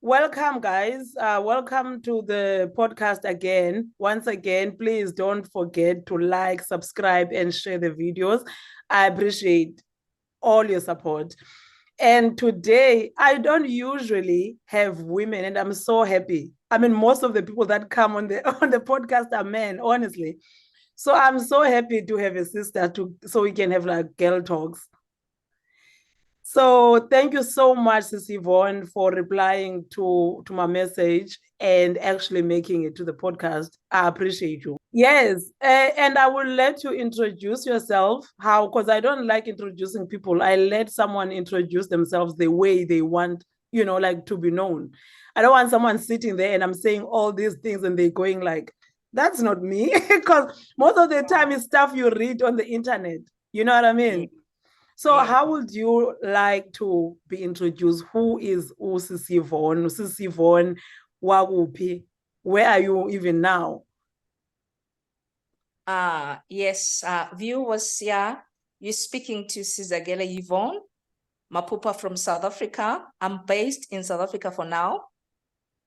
Welcome, guys. Welcome to the podcast again. Once again, please don't forget to like, subscribe, and share the videos. I appreciate all your support. And today, I don't usually have women, and I'm so happy. I mean, most of the people that come on the on the podcast are men, honestly. So I'm so happy to have a sister so we can have like girl talks. So thank you so much, Sis Yvonne, for replying to my message and actually making it to the podcast. I appreciate you. Yes, and I will let you introduce yourself. How? Because I don't like introducing people. I let someone introduce themselves the way they want, like to be known. I don't want someone sitting there and I'm saying all these things and they're going like, that's not me. Because most of the time it's stuff you read on the internet. You know what I Yeah, mean? So yeah. how would you like to be introduced? Who is Sis Yvonne? Sis Yvonne Wagupi? Where are you even now? Yes, viewers, yeah, you're speaking to Sis Yvonne, Mapupa from South Africa. I'm based in South Africa for now.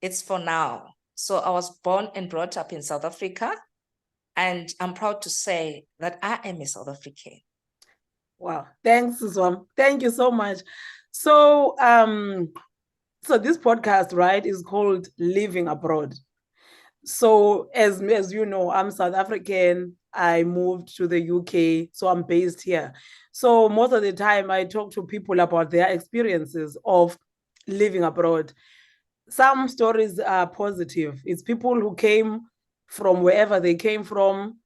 It's for now. So I was born and brought up in South Africa, and I'm proud to say that I am a South African. Wow. Thanks, Siswam. Thank you so much. So so this podcast, right, is called Living Abroad. So as you know, I'm South African. I moved to the UK, so I'm based here. So most of the time I talk to people about their experiences of living abroad. Some stories are positive. It's people who came from wherever they came from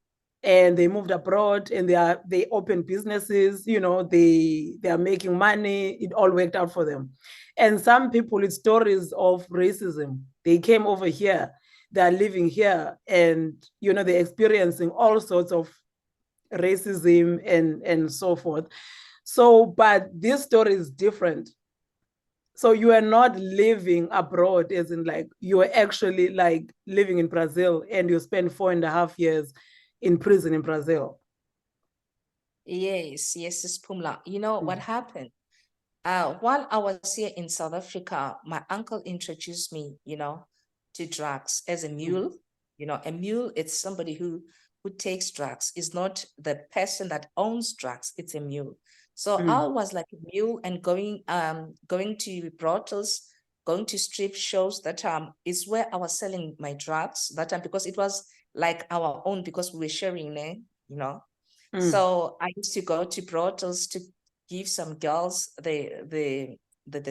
and they moved abroad and they open businesses, they are making money. It all worked out for them. And some people, it's stories of racism. They came over here, they're living here, and they're experiencing all sorts of racism and so forth. So, but this story is different. So you are not living abroad, as in like you are actually like living in Brazil and you spend 4.5 years in prison in Brazil. Yes, yes, Sis Pumla. You know what happened? While I was here in South Africa, my uncle introduced me, to drugs as a mule. A mule, it's somebody who takes drugs. It's not the person that owns drugs, it's a mule. So I was like a mule and going to brothels, going to strip shows. That is where I was selling my drugs that time, because it was like our own, because we were sharing, you know. So I used to go to brothels to give some girls the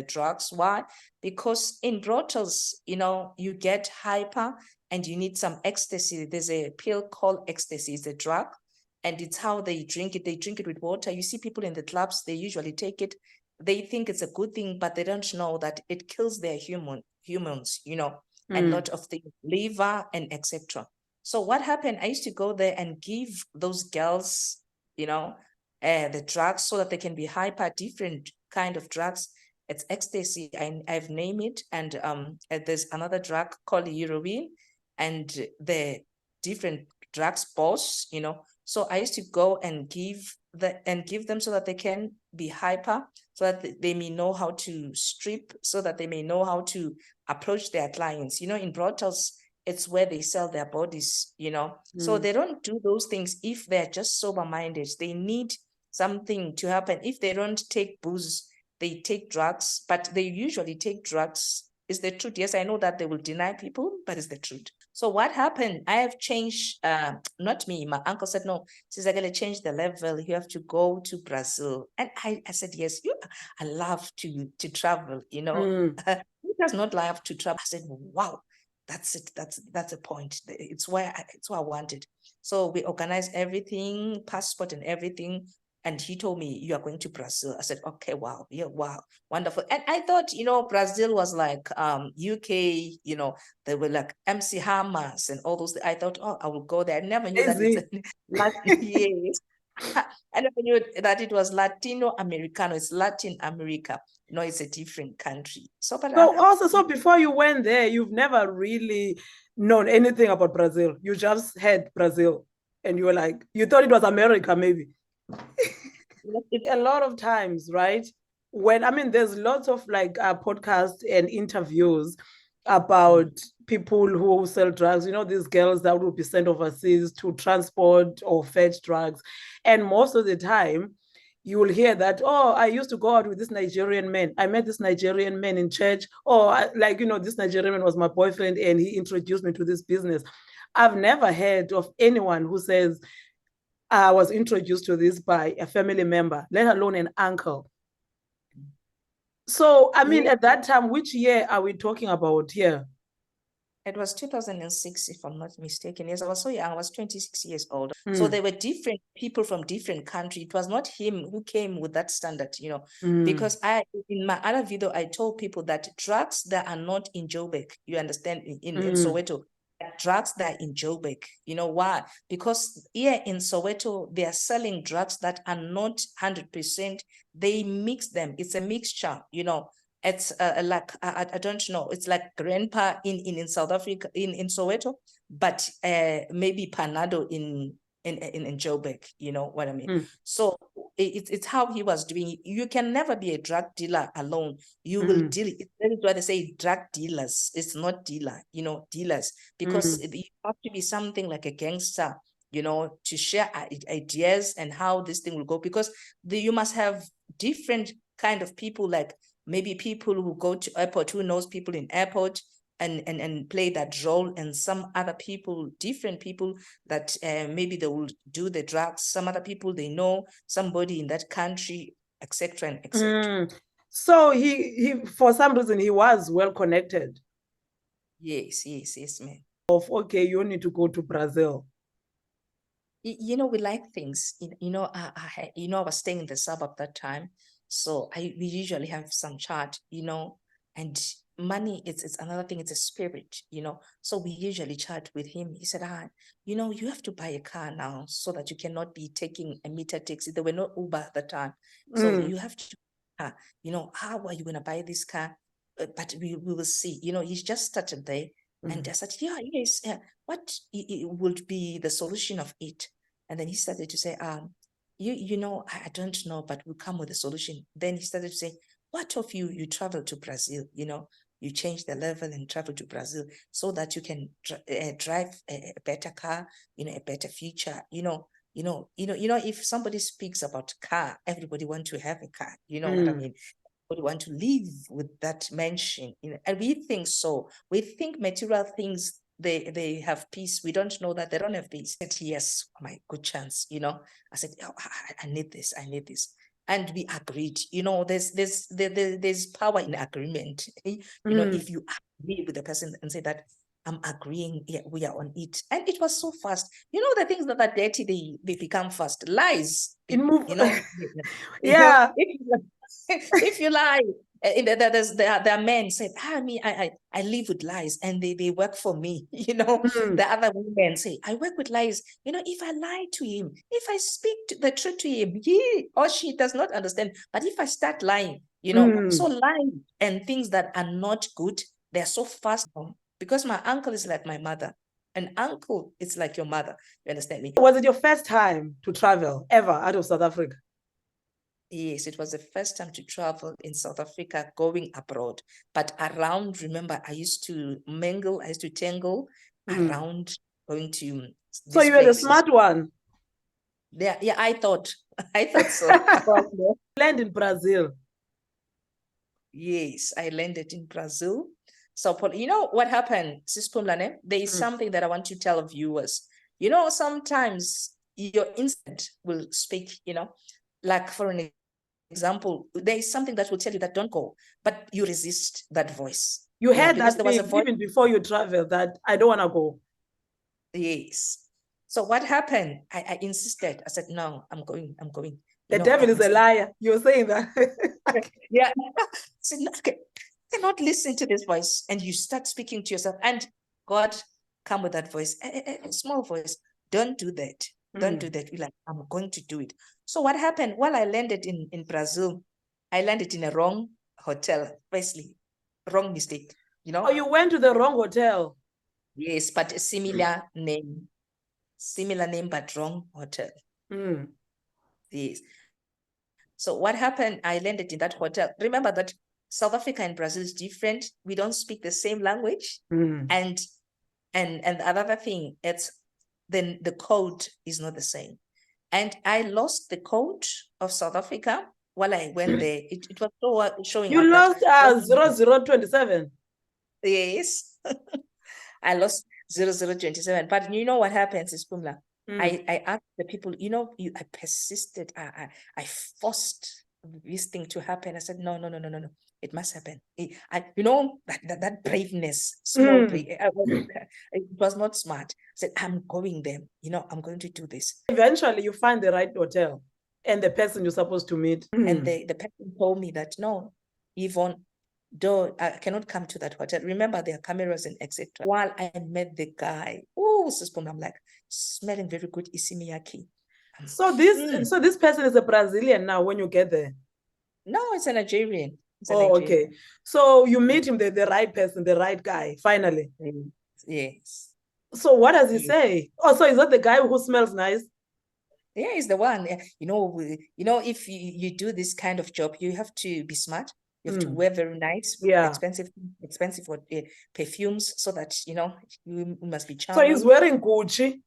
drugs. Why? Because in brothels, you get hyper and you need some ecstasy. There's a pill called ecstasy. It's a drug, and it's how they drink it. They drink it with water. You see people in the clubs, they usually take it. They think it's a good thing, but they don't know that it kills their humans, and lot of things, liver and etc. So what happened? I used to go there and give those girls, the drugs, so that they can be hyper, different kind of drugs. It's ecstasy. I've named it. And there's another drug called heroin, and the different drugs boss, So I used to go and give them so that they can be hyper, so that they may know how to strip, so that they may know how to approach their clients. In brothels, it's where they sell their bodies, So they don't do those things if they're just sober-minded. They need something to happen. If they don't take booze, they take drugs, but they usually take drugs. Is the truth. Yes, I know that they will deny people, but it's the truth. So what happened? I have changed, not me. My uncle said, no, since I'm going to change the level, you have to go to Brazil. And I said, yes, I love to travel, Who does not love to travel? I said, wow, that's it. That's a point. It's where I wanted. So we organized everything, passport and everything. And he told me, you are going to Brazil. I said, okay, wow, yeah, wow, wonderful. And I thought, Brazil was like UK, they were like MC Hammers and all those. I thought, oh, I will go there. I never knew that it's yes. I never knew that it was Latino Americano. It's Latin America. It's a different country. So, but so before you went there, you've never really known anything about Brazil. You just had Brazil and you were like, you thought it was America, maybe. A lot of times, right? there's lots of like podcasts and interviews about people who sell drugs, these girls that will be sent overseas to transport or fetch drugs. And most of the time, you will hear that, oh, I used to go out with this Nigerian man. I met this Nigerian man in church. Oh, this Nigerian man was my boyfriend and he introduced me to this business. I've never heard of anyone who says, I was introduced to this by a family member, let alone an uncle. So, at that time, which year are we talking about here? It was 2006, if I'm not mistaken. Yes, I was so young. I was 26 years old. So there were different people from different countries. It was not him who came with that standard, because in my other video, I told people that drugs that are not in Joburg, you understand, in Soweto, drugs that are in Joburg. You know why? Because here in Soweto, they are selling drugs that are not 100%. They mix them. It's a mixture, It's like I don't know. It's like grandpa in South Africa in Soweto, but maybe Panado in Joburg. You know what I mean? So it's how he was doing. You can never be a drug dealer alone. You will deal. That is why they say drug dealers. It's not dealer. Dealers, because you have to be something like a gangster. To share ideas and how this thing will go, because you must have different kind of people, like maybe people who go to airport, who knows people in airport and play that role, and some other people, different people that maybe they will do the drugs, some other people they know somebody in that country, etc. and etc. So he for some reason he was well connected. Yes, man. Okay, you need to go to Brazil. We like things. I was staying in the suburb that time, so we usually have some chat, and money, it's another thing. It's a spirit, so we usually chat with him. He said, you have to buy a car now so that you cannot be taking a meter taxi. There were no Uber at the time, so you have to, how are you going to buy this car? But we will see. He's just started there. And I said, yes, what would be the solution of it? And then he started to say, I don't know, but we'll come with a solution. Then he started to say, what if you travel to Brazil, you change the level and travel to Brazil so that you can drive a better car, a better future, if somebody speaks about car, everybody want to have a car, what I mean? We want to live with that mansion, and we think so. We think material things, they have peace. We don't know that they don't have peace. I said, yes, my good chance, I said, oh, I need this, and we agreed. There's power in agreement. If you agree with the person and say that I'm agreeing, yeah, we are on it. And it was so fast. The things that are dirty, they become fast. Lies, Yeah. If you lie, there are men say, I live with lies and they work for me. The other women say, I work with lies. If I lie to him, if I speak the truth to him, he or she does not understand. But if I start lying, so lying and things that are not good, they're so fast. Because my uncle is like my mother. An uncle is like your mother. You understand me? Was it your first time to travel ever out of South Africa? Yes, it was the first time to travel in South Africa, going abroad. But around, remember, I used to mingle, I used to tangle around going to So you were the smart one. Yeah, I thought so. Land in Brazil. Yes, I landed in Brazil. So, you know what happened, Sis Pumlane? There is something that I want to tell viewers. Sometimes your instinct will speak, like for an example, there is something that will tell you that don't go, but you resist that voice. You had because that there was a thing voice even before you travel that I don't want to go. Yes. So what happened? I insisted. I said, no, I'm going. The devil is a liar. You're saying that. Yeah. I said, no, okay, I cannot listen to this voice. And you start speaking to yourself, and God come with that voice, a small voice. Don't do that. Don't do that. We're like, I'm going to do it. So what happened? While I landed in Brazil, I landed in a wrong hotel. Firstly, wrong mistake. Oh, you went to the wrong hotel. Yes, but a similar name, but wrong hotel. Yes. So what happened? I landed in that hotel. Remember that South Africa and Brazil is different. We don't speak the same language. And another thing, it's then the code is not the same. And I lost the code of South Africa while I went there. It was showing You up lost that 0027. yes. I lost 0027. But you know what happens is Pumla. I asked the people, I persisted. I forced this thing to happen. I said, no. It must happen. That braveness, small brave. It was not smart. I said, I'm going there. I'm going to do this. Eventually, you find the right hotel and the person you're supposed to meet. And the person told me that, no, Yvonne, though I cannot come to that hotel. Remember, there are cameras and etc. While I met the guy, I'm like smelling very good isimiyaki. So this person is a Brazilian now when you get there. No, it's a Nigerian. Okay. So you meet him, the right person, the right guy, finally. Yes. So what does he say? Oh, so is that the guy who smells nice? Yeah, he's the one. If you do this kind of job, you have to be smart. You have to wear very nice, expensive perfumes, so that you must be charming. So he's wearing Gucci.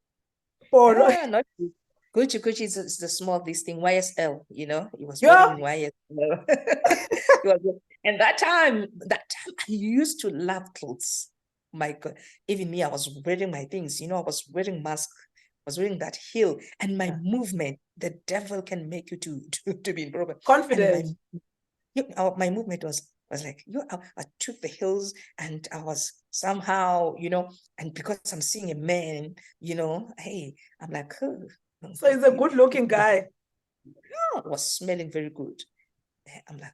Not Gucci is the small this thing, YSL. He was wearing YSL. And that time I used to love clothes. My God, even me, I was wearing my things. I was wearing mask. Was wearing that heel, and my movement, the devil can make you to be confident. My movement was like, I took the heels, and I was somehow, and because I'm seeing a man, hey, I'm like, oh. So he's a good looking guy. Yeah, was smelling very good. I'm like,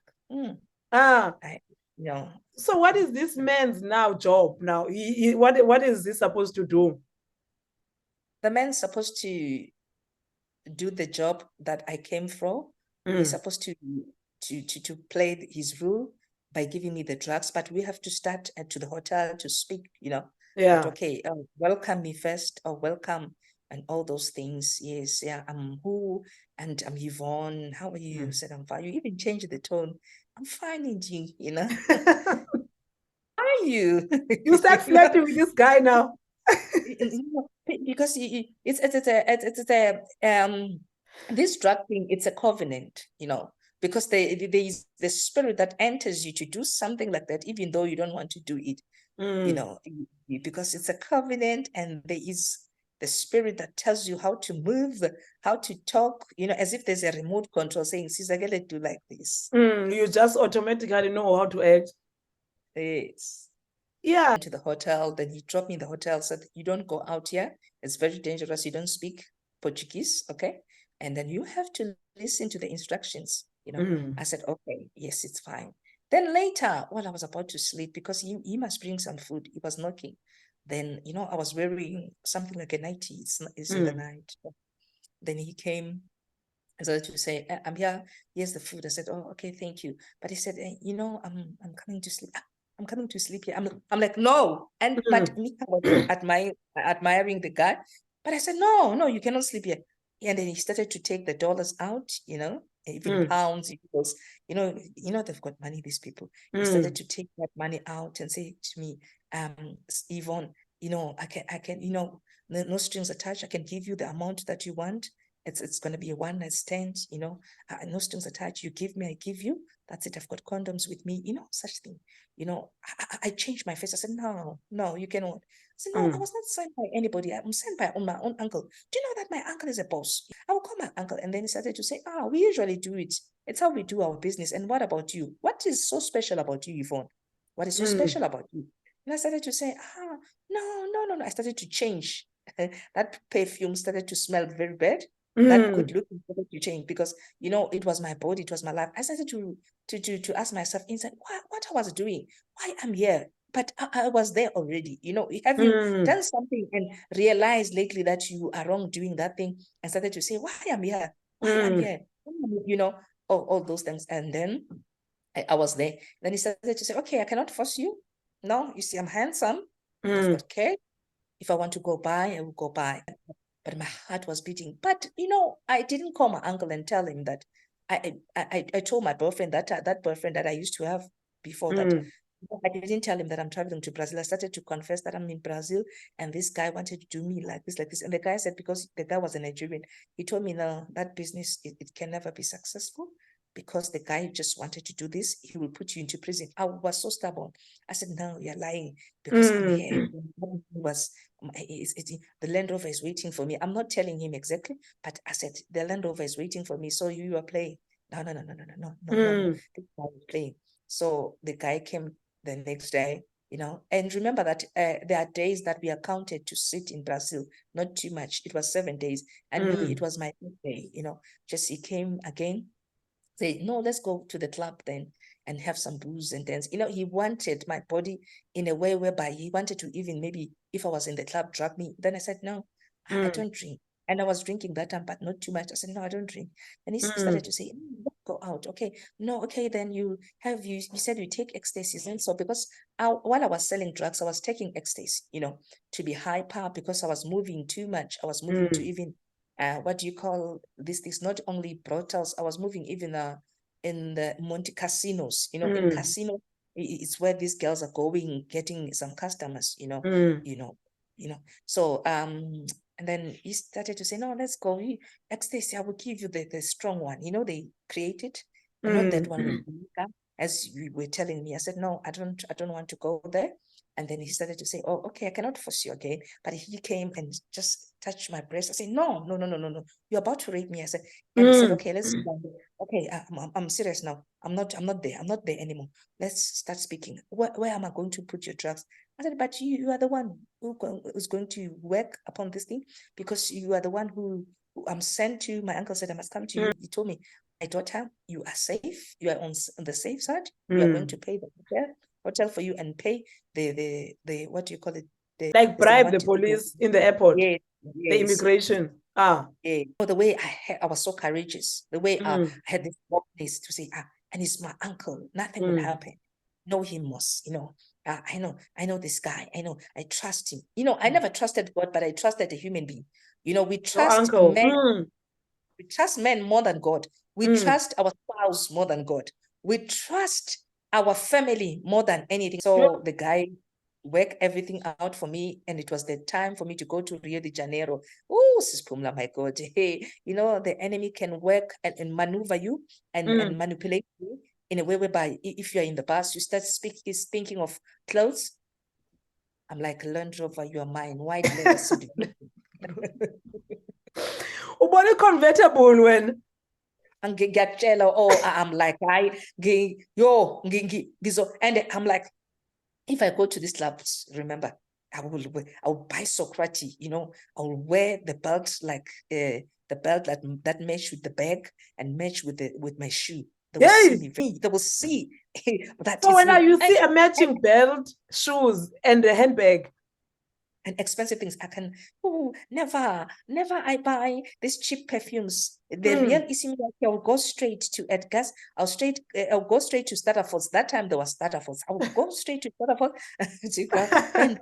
So what is this man's now job now? What is he supposed to do? The man's supposed to do the job that I came from. He's supposed to play his role by giving me the drugs, but we have to start to the hotel to speak, But okay, welcome me first, or welcome, and all those things. Yes, yeah, I'm who, and I'm Yvonne. How are you? Said I'm fine. You even change the tone. I'm finding you, How are you? You start flirting with this guy now. Because this drug thing, it's a covenant, because there is the spirit that enters you to do something like that, even though you don't want to do it, because it's a covenant, and there is the spirit that tells you how to move, how to talk, as if there's a remote control saying, Sister, do like this. You just automatically know how to act. Yes. Yeah. To the hotel, then he dropped me in the hotel, said, you don't go out here. It's very dangerous. You don't speak Portuguese, okay? And then you have to listen to the instructions, I said, okay, yes, it's fine. Then later, while I was about to sleep, because he must bring some food, he was knocking. Then, I was wearing something like a nightie. It's in the night. Then he came, I started to say, I'm here. Here's the food. I said, oh, okay, thank you. But he said, I'm coming to sleep. I'm coming to sleep here. I'm like, no. And but me, I was admiring the guy. But I said, no, you cannot sleep here. And then he started to take the dollars out, even pounds, because they've got money, these people. He started to take that money out and say to me, Yvonne, I can, no strings attached. I can give you the amount that you want. It's going to be a one-night stand, no strings attached. You give me, I give you. That's it. I've got condoms with me, such thing. I changed my face. I said, no, you cannot. I said, no, I was not signed by anybody. I'm signed by my own uncle. Do you know that my uncle is a boss? I will call my uncle. And then he started to say, we usually do it. It's how we do our business. And what about you? What is so special about you, Yvonne? What is so special about you? And I started to say, no. I started to change. That perfume started to smell very bad. That good looking started to change, because it was my body, it was my life. I started to ask myself inside, what I was doing, why I'm here. But I was there already. Have you done something and realized lately that you are wrong doing that thing, and started to say, why I'm here, I'm here, all those things. And then I was there. Then he started to say, okay, I cannot force you. No, you see, I'm handsome. I've got care. If I want to go by, I will go by. But my heart was beating. But, I didn't call my uncle and tell him that I told my boyfriend that boyfriend that I used to have before that, I didn't tell him that I'm traveling to Brazil. I started to confess that I'm in Brazil and this guy wanted to do me like this, like this. And the guy said, because the guy was a Nigerian, he told me, no, that business, it can never be successful because the guy just wanted to do this. He will put you into prison. I was so stubborn. I said, no, you're lying because I'm here. The Land Rover is waiting for me. I'm not telling him exactly, but I said, the Land Rover is waiting for me. So you are playing. No. This guy is playing. So the guy came the next day, and remember that there are days that we are counted to sit in Brazil, not too much. It was 7 days. And me, it was my birthday, just he came again, say, no, let's go to the club then and have some booze and dance. He wanted my body in a way whereby he wanted to even maybe if I was in the club, drug me. Then I said, no, I don't drink. And I was drinking that time, but not too much. I said, no, I don't drink. And he started to say, let's go out. Okay, no, okay, then you said you take ecstasy. And so because while I was selling drugs, I was taking ecstasy, to be hyper because I was moving too much. I was moving to even what do you call these things? Not only brothels, I was moving even in the Monte casinos, in casino, it's where these girls are going, getting some customers, So and then he started to say, no, let's go. Ecstasy, I will give you the strong one. They create it, and not that one with as you were telling me. I said, no, I don't want to go there. And then he started to say, oh, okay, I cannot force you again. But he came and just touched my breast. I said, no. You're about to rape me. I said, and he said, okay, let's go. Okay, I'm serious now. I'm not there. I'm not there anymore. Let's start speaking. Where am I going to put your drugs? I said, but you are the one who's going to work upon this thing because you are the one who I'm sent to. My uncle said, I must come to you. He told me, my daughter, you are safe. You are on the safe side. You are going to pay the hotel for you and pay the what do you call it? Like bribe the police in the airport. Yes. The immigration. Yeah. The way I was so courageous, the way I had this boldness to say, and it's my uncle, nothing will happen. Know him most, I know this guy. I trust him. I never trusted God, but I trusted a human being. We trust men. We trust men more than God. We trust our spouse more than God. We trust our family more than anything. So the guy worked everything out for me, and it was the time for me to go to Rio de Janeiro. Oh, Sis Pumla, my God. Hey, the enemy can work and maneuver you and manipulate you in a way whereby if you're in the bus, you start thinking of clothes. I'm like, Land Rover, you are mine. White leather suit. What a convertible when I'm like, and I'm like, if I go to these clubs, remember, I will buy Socrates, I will wear the belt like the belt that match with the bag and match with my shoe. They will see me. They will see that. So when you see a matching belt, shoes, and a handbag, and expensive things, I can never I buy these cheap perfumes. The real Isimilaki, I'll go straight to Edgar's. I'll go straight to Starterfords. That time there was Starterfords. I will go straight to Starterfords to go and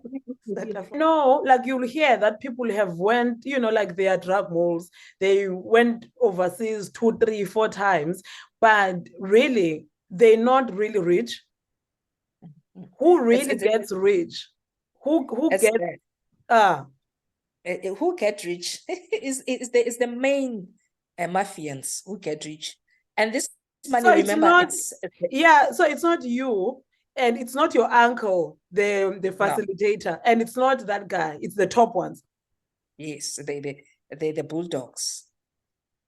no, like you'll hear that people have went, like they are drug mules. They went overseas 2, 3, 4 times, but really they're not really rich. Who really gets rich? Who gets who get rich is the main mafians who get rich, and this money. So remember, so it's not you, and it's not your uncle, the facilitator, no. And it's not that guy. It's the top ones. Yes, the bulldogs.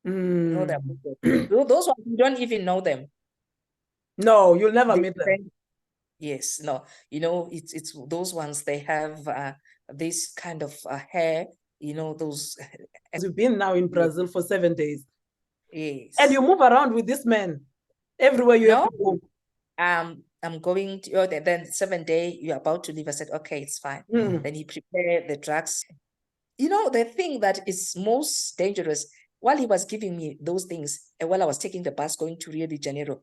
No, they're bulldogs. Those ones you don't even know them. No, you'll never meet them. Yes, no, it's those ones. They have this kind of hair, those. You've been now in Brazil for 7 days. Yes. And you move around with this man everywhere you have to go. I'm going to, then 7 day, you're about to leave. I said, okay, it's fine. Then he prepared the drugs. The thing that is most dangerous, while he was giving me those things, and while I was taking the bus going to Rio de Janeiro,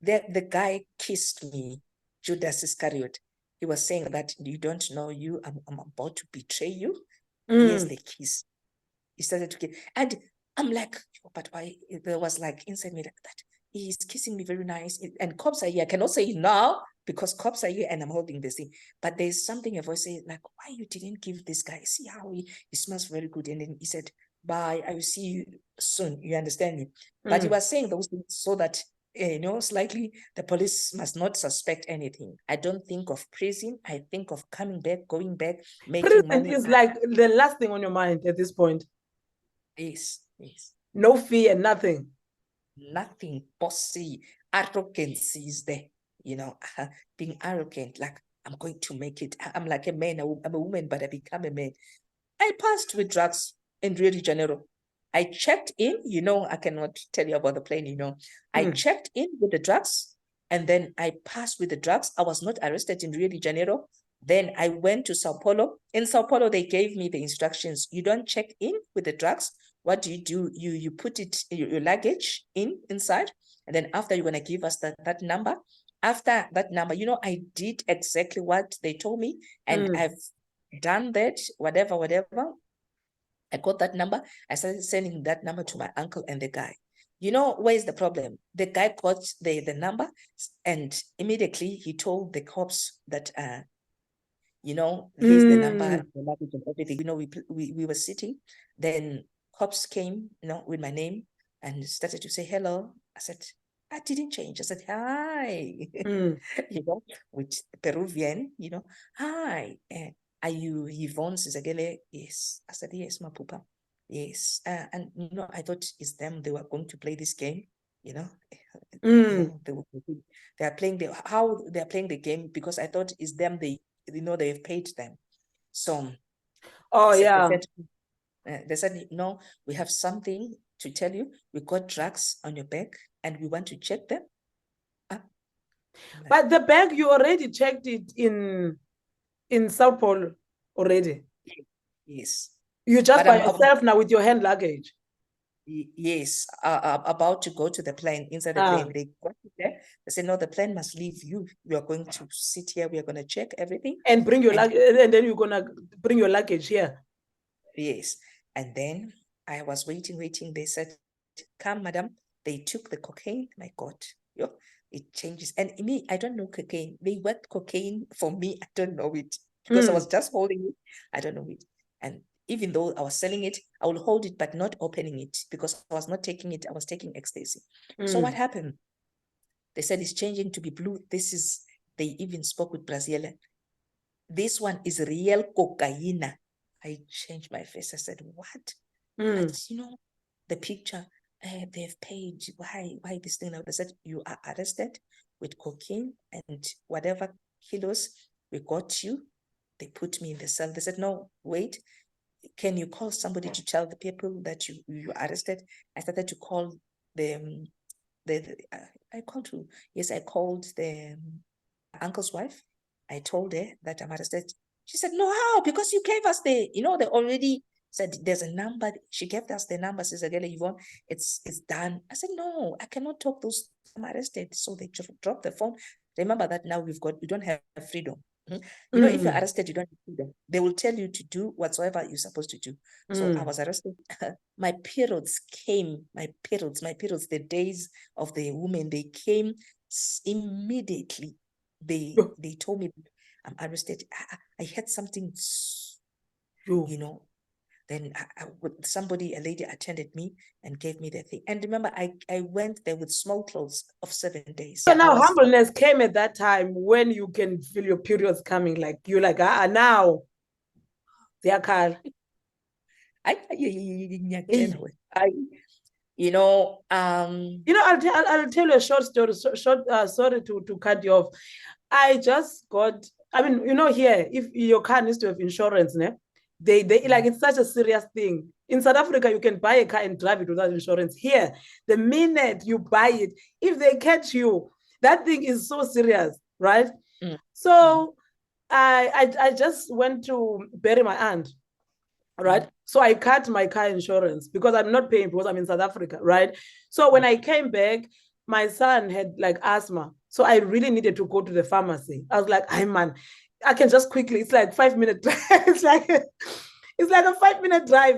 the guy kissed me, Judas Iscariot. He was saying that you don't know I'm about to betray you. Here's the kiss. He started to kiss. And I'm like, but why? There was like inside me like that. He's kissing me very nice. And cops are here. I cannot say it now because cops are here and I'm holding this thing. But there's something a voice say, like, why you didn't give this guy? See how he smells very good. And then he said, bye, I will see you soon. You understand me? But he was saying those things so that slightly the police must not suspect anything. I don't think of prison. I think of coming back, going back, making Prison money. is like the last thing on your mind at this point. Yes. No fear, nothing. Nothing. Bossy. Arrogance is there. Being arrogant, like I'm going to make it. I'm like a man. I'm a woman, but I become a man. I passed with drugs in Rio de Janeiro. I checked in, I cannot tell you about the plane, I checked in with the drugs and then I passed with the drugs. I was not arrested in Rio de Janeiro. Then I went to Sao Paulo. In Sao Paulo, they gave me the instructions. You don't check in with the drugs. What do? You put it, your luggage inside. And then after you're going to give us that number. After that number, I did exactly what they told me. And I've done that, whatever. I got that number. I started sending that number to my uncle and the guy. Where's the problem? The guy got the number and immediately he told the cops that, here's the number, the luggage and everything. We were sitting. Then cops came, with my name and started to say hello. I said, I didn't change. I said, hi, with Peruvian, hi. Are you Yvonne Sizagele? Yes. I said, yes, my pupa. Yes. And, I thought it's them. They were going to play this game, they are playing how they're playing the game because I thought it's them. They've paid them. So, they said, no, we have something to tell you. We got drugs on your bag and we want to check them. But the bag, you already checked it in Sao Paulo already. Yes. You just by yourself now with your hand luggage. Yes, about to go to the plane, inside the plane. They got there. They said, no, the plane must leave you. We are going to sit here. We are going to check everything. And bring your luggage, and then you're going to bring your luggage here. Yes. And then I was waiting. They said, come, madam. They took the cocaine. My God, it changes. And me, I don't know cocaine. They worked cocaine for me. I don't know it because I was just holding it. I don't know it. And even though I was selling it, I will hold it, but not opening it because I was not taking it. I was taking ecstasy. So what happened? They said it's changing to be blue. They even spoke with Brazilian. This one is real cocaine. I changed my face. I said, what? But the picture, they've paid. Why this thing now? They said, you are arrested with cocaine and whatever kilos we got you. They put me in the cell. They said, no, wait. Can you call somebody to tell the people that you arrested? I started to call them. I called who? Yes, I called the uncle's wife. I told her that I'm arrested. She said, no, how? Because you gave us they already said there's a number. She gave us the number. Sis Yvonne, it's done. I said, no, I cannot talk those. I'm arrested. So they dropped the phone. Remember that now we don't have freedom. If you're arrested, you don't have freedom. They will tell you to do whatsoever you're supposed to do. So I was arrested. My periods came. My periods, the days of the women, they came immediately. They told me I'm arrested. I had something, then a lady attended me and gave me the thing. And remember, I went there with small clothes of 7 days. So now humbleness came at that time when you can feel your periods coming. Like you're like, now. Yeah, Carl. I'll tell you a short story. Sorry to cut you off. I just got. I mean, here, if your car needs to have insurance, they like it's such a serious thing. In South Africa, you can buy a car and drive it without insurance. Here, the minute you buy it, if they catch you, that thing is so serious, right? So I just went to bury my aunt, right? So I cut my car insurance because I'm not paying because I'm in South Africa, right? So when I came back, my son had like asthma. So I really needed to go to the pharmacy. I was like, hey man, I can just quickly, it's like 5 minute drive. It's like a 5 minute drive.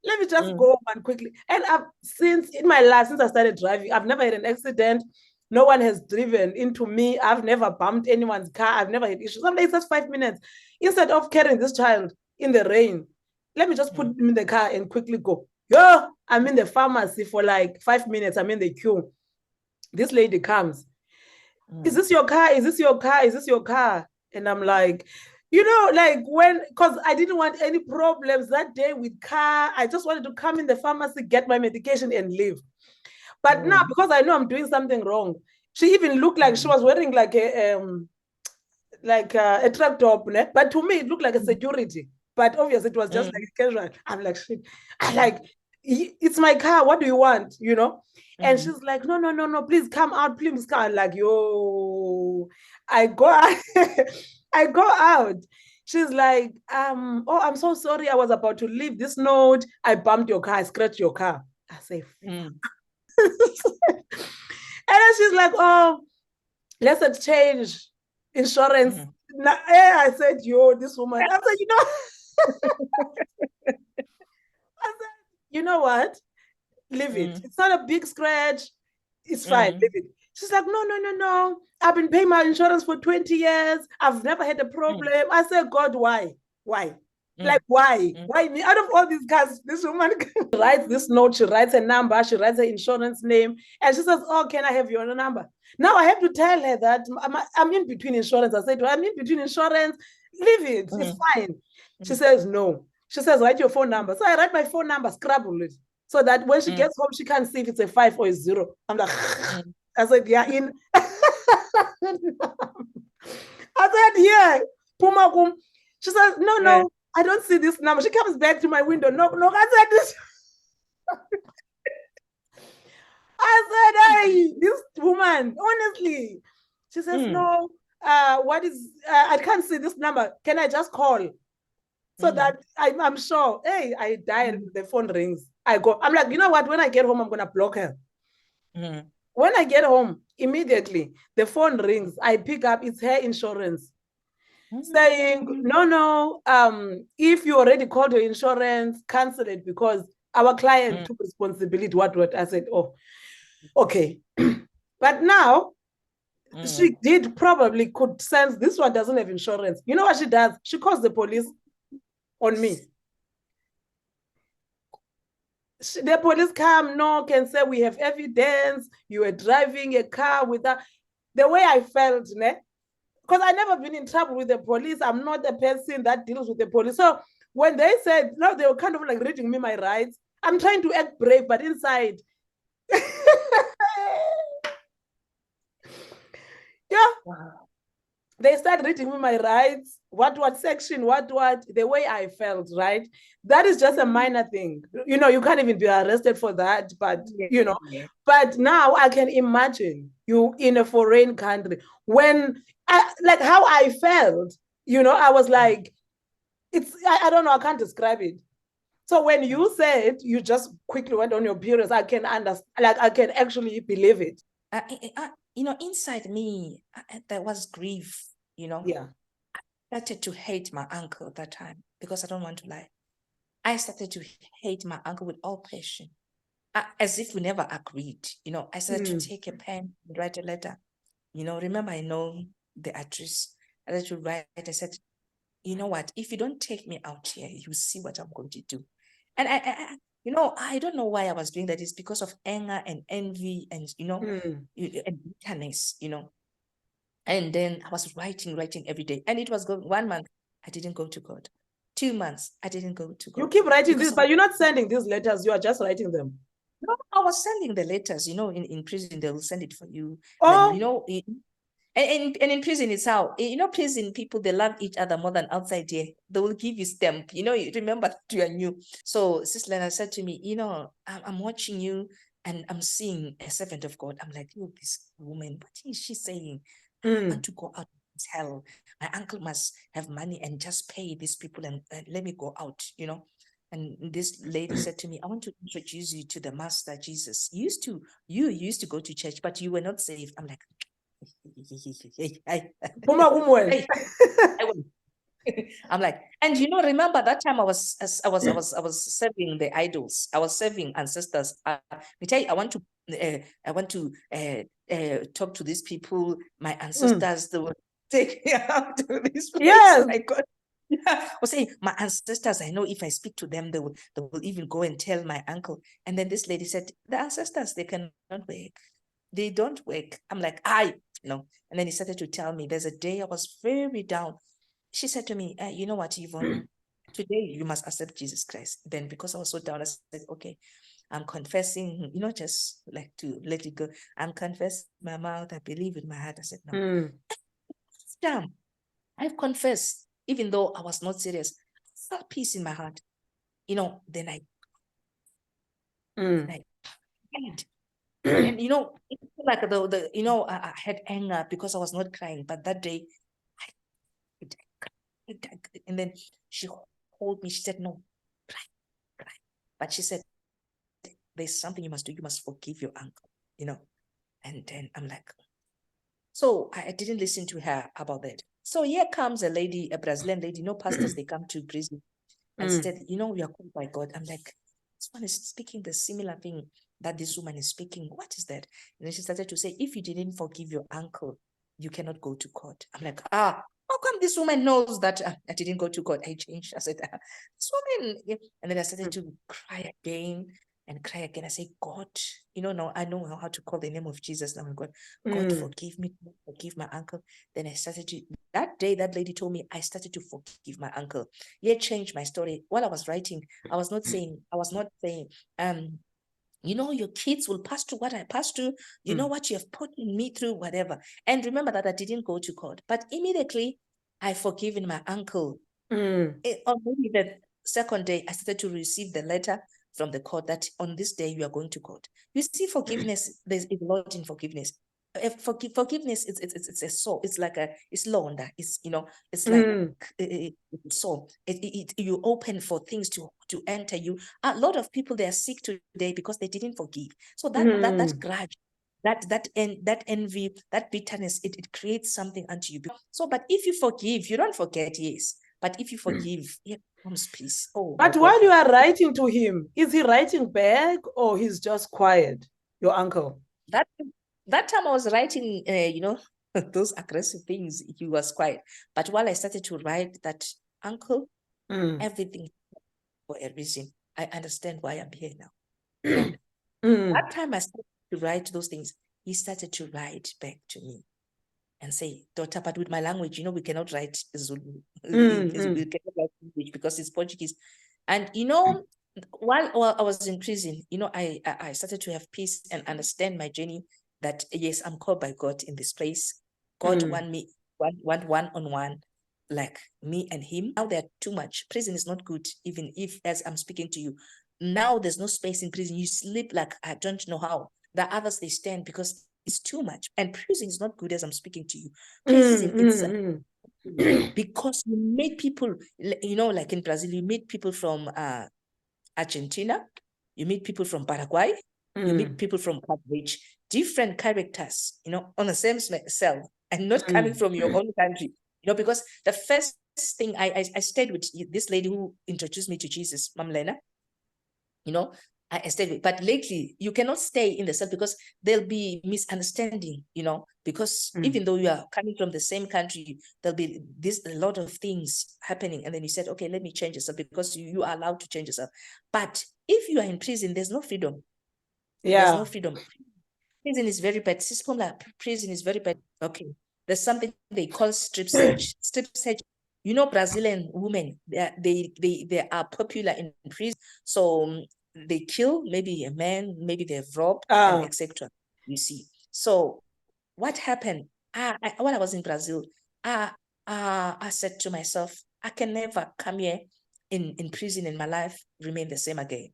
Let me just go man quickly. And since I started driving, I've never had an accident. No one has driven into me. I've never bumped anyone's car. I've never had issues. I'm like, it's just 5 minutes. Instead of carrying this child in the rain, let me just put him in the car and quickly go. Yo, I'm in the pharmacy for like 5 minutes. I'm in the queue. This lady comes. Is this your car? Is this your car? Is this your car? And I'm like, because I didn't want any problems that day with car. I just wanted to come in the pharmacy, get my medication and leave. But now, because I know I'm doing something wrong, she even looked like she was wearing like a truck top. But to me, it looked like a security. But obviously, it was just like casual. I'm like, shit. I'm like, it's my car. What do you want? And she's like, no, please come out. Please come. I'm like, yo, I go out. She's like, oh, I'm so sorry. I was about to leave this note. I bumped your car. I scratched your car. I say, and then she's like, oh, let's exchange insurance. I said, yo, this woman. I said, you know what? Leave it. It's not a big scratch. It's fine. Leave it. She's like, no. I've been paying my insurance for 20 years. I've never had a problem. I said, God, why? Why? Like, why? Why me? Out of all these guys, this woman writes this note. She writes a number. She writes her insurance name. And she says, oh, can I have your number? Now I have to tell her that I'm in between insurance. I said, I'm in between insurance. Leave it. It's fine. She says, no. She says, write your phone number. So I write my phone number, scrabble it, so that when she gets home, she can't see if it's a 5 or a 0. I'm like, I said, yeah, in. I said, yeah, Pumakum. She says, no, I don't see this number. She comes back to my window. No, I said this. I said, hey, this woman, honestly. She says, no, what is, I can't see this number. Can I just call? So that I'm sure, hey, I died, the phone rings. I go, I'm like, you know what? When I get home, I'm going to block her. When I get home, immediately, the phone rings. I pick up, it's her insurance. Saying, no, if you already called your insurance, cancel it because our client took responsibility. What? I said, oh, okay. But now, she probably could sense this one doesn't have insurance. You know what she does? She calls the police on me. The police come, knock, and say, we have evidence. You were driving a car with that. The way I felt, because I never been in trouble with the police. I'm not a person that deals with the police. So when they said, no, they were kind of like reading me my rights. I'm trying to act brave, but inside. Yeah. Wow. They start reading me my rights, what section, what, the way I felt, right? That is just a minor thing. You can't even be arrested for that, but, but now I can imagine you in a foreign country when, how I felt, I was like, I don't know, I can't describe it. So when you said you just quickly went on your periods, I can understand, I can actually believe it. Inside me, there was grief, Yeah. I started to hate my uncle at that time because I don't want to lie. I started to hate my uncle with all passion, as if we never agreed. I started to take a pen and write a letter. Remember, I know the address. I started to write. I said, you know what? If you don't take me out here, you see what I'm going to do. And I don't know why I was doing that. It's because of anger and envy and, and bitterness, And then I was writing every day. And it was going 1 month, I didn't go to God. 2 months, I didn't go to God. You keep writing this, but you're not sending these letters. You are just writing them. No, I was sending the letters, in prison, they will send it for you. Oh. And in prison, it's how, prison people, they love each other more than outside here. They will give you stamp, you remember that you are new. So Sis Lena said to me, I'm watching you and I'm seeing a servant of God. I'm like, look, this woman, what is she saying? I want to go out of hell. My uncle must have money and just pay these people and let me go out, And this lady said to me, I want to introduce you to the Master Jesus. You used to go to church, but you were not saved. I'm like, I'm like, and remember that time I was serving the idols. I was serving ancestors. Me tell you, I want to talk to these people. My ancestors, they will take me out to this place. Yes. My God. I was saying, my ancestors, I know if I speak to them, they will even go and tell my uncle. And then this lady said, the ancestors, they cannot work. They don't work. I'm like, and then he started to tell me, there's a day I was very down. She said to me, you know what, Yvonne, today you must accept Jesus Christ. Then because I was so down, I said, okay, I'm confessing, just like to let it go. I'm confessing my mouth. I believe in my heart. I said, no. Damn, I've confessed, even though I was not serious. I felt peace in my heart. Then I and it's like I had anger because I was not crying, but that day and then she hold me. She said, no, cry. But she said, there's something you must do. You must forgive your uncle, And then I'm like, so I didn't listen to her about that. So here comes a lady, a Brazilian lady, pastors, they come to prison and said, we are called by God. I'm like, this one is speaking the similar thing that this woman is speaking. What is that? And then she started to say, if you didn't forgive your uncle, you cannot go to court. I'm like, how come this woman knows that I didn't go to court? I changed. I said, this woman. And then I started to cry again and cry again. I say, God, now I know how to call the name of Jesus. Now, God, forgive me, forgive my uncle. Then I started to, that day, that lady told me, I started to forgive my uncle. Yeah, changed my story. While I was writing, I was not saying, your kids will pass through what I passed through. You know what you have put me through, whatever. And remember that I didn't go to court. But immediately, I forgiven my uncle. On maybe the second day, I started to receive the letter from the court that on this day, you are going to court. You see, forgiveness, there's a lot in forgiveness. Forgiveness, it's a soul. It's like it's launder. It's it's like soul. You open for things to enter you. A lot of people, they are sick today because they didn't forgive. So that grudge, that envy, that bitterness, it creates something unto you. So, but if you forgive, you don't forget, yes. But if you forgive, here comes peace. Oh, but while you are writing to him, is he writing back or he's just quiet, your uncle? That time I was writing, those aggressive things, he was quiet. But while I started to write that, uncle, everything for a reason. I understand why I'm here now. That time I started to write those things, he started to write back to me and say, daughter, but with my language, we cannot write Zulu. We cannot write English because it's Portuguese. And, while I was in prison, I started to have peace and understand my journey that, yes, I'm called by God in this place. God want me, want one-on-one, like me and him. Now they're too much. Prison is not good, even if, as I'm speaking to you, now there's no space in prison. You sleep like I don't know how. The others, they stand because it's too much. And prison is not good as I'm speaking to you. Prison, it's because you meet people, like in Brazil, you meet people from Argentina, you meet people from Paraguay, you meet people from Cabbage, different characters, on the same cell, and not coming from your own country, because the first thing I stayed with this lady who introduced me to Jesus, Mam Lena, I stayed with, but lately you cannot stay in the cell because there'll be misunderstanding, because even though you are coming from the same country, there'll be a lot of things happening. And then you said, okay, let me change yourself because you are allowed to change yourself. But if you are in prison, there's no freedom. Yeah. There's no freedom. Prison is very bad. Prison is very bad. Okay. There's something they call strip search. Strip search. Brazilian women, they are popular in prison. So they kill maybe a man, maybe they've robbed, and etc. You see. So what happened? When I was in Brazil, I said to myself, I can never come here in prison in my life, remain the same again.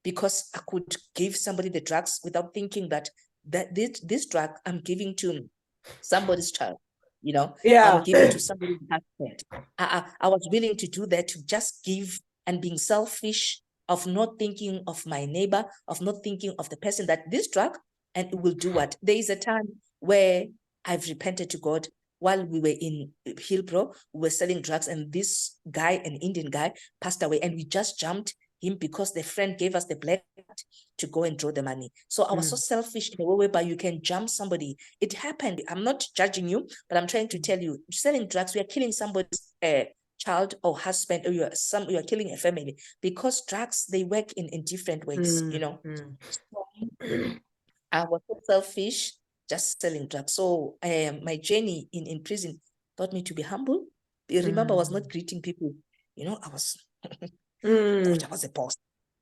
Because I could give somebody the drugs without thinking that this drug I'm giving to somebody's child. I'm giving to somebody's husband. I was willing to do that, to just give, and being selfish, of not thinking of my neighbor, of not thinking of the person that this drug, and it will do what? There is a time where I've repented to God. while we were in Hillbrow, we were selling drugs, and this guy, an Indian guy, passed away, and we just jumped him because the friend gave us the black to go and draw the money. So I was so selfish in a way whereby you can jump somebody. It happened. I'm not judging you, but I'm trying to tell you, selling drugs, we are killing somebody's child or husband, or you are killing a family, because drugs, they work in different ways, you know. So, I was so selfish, just selling drugs. So my journey in prison taught me to be humble. Remember, I was not greeting people. You know, I was thought I was a boss.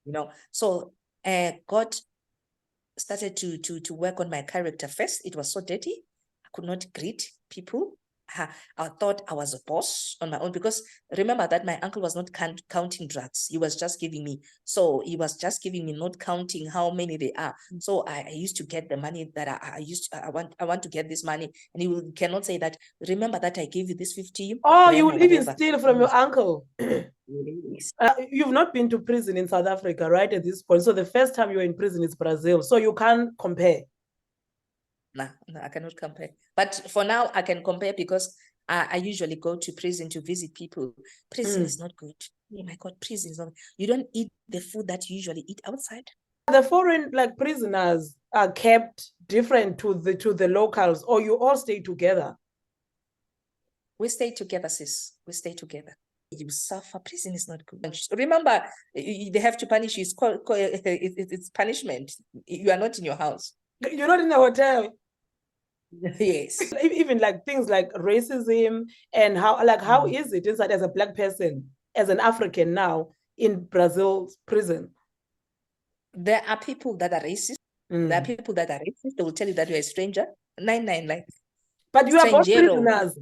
You know, so God started to work on my character first. It was so dirty. I could not greet people. I thought I was a boss on my own, because remember that my uncle was not counting drugs. He was just giving me. So he was just giving me, not counting how many they are. So I used to get the money that I want to get this money. And he cannot say that, remember that I gave you this 50. Oh, you would even steal from your uncle. Yes. You've not been to prison in South Africa, right, at this point. So the first time you were in prison is Brazil. So you can't compare. No, I cannot compare. But for now, I can compare, because I usually go to prison to visit people. Prison is not good. Oh my God, prison is not. You don't eat the food that you usually eat outside. The foreign prisoners are kept different to the locals, or you all stay together? We stay together, sis. We stay together. You suffer. Prison is not good. Remember, they have to punish you. It's punishment. You are not in your house. You're not in a hotel. Yes. Even things like racism, and how is it inside as a Black person, as an African now in Brazil's prison? There are people that are racist. There are people that are racist. They will tell you that you're a stranger. 99, but you are both prisoners.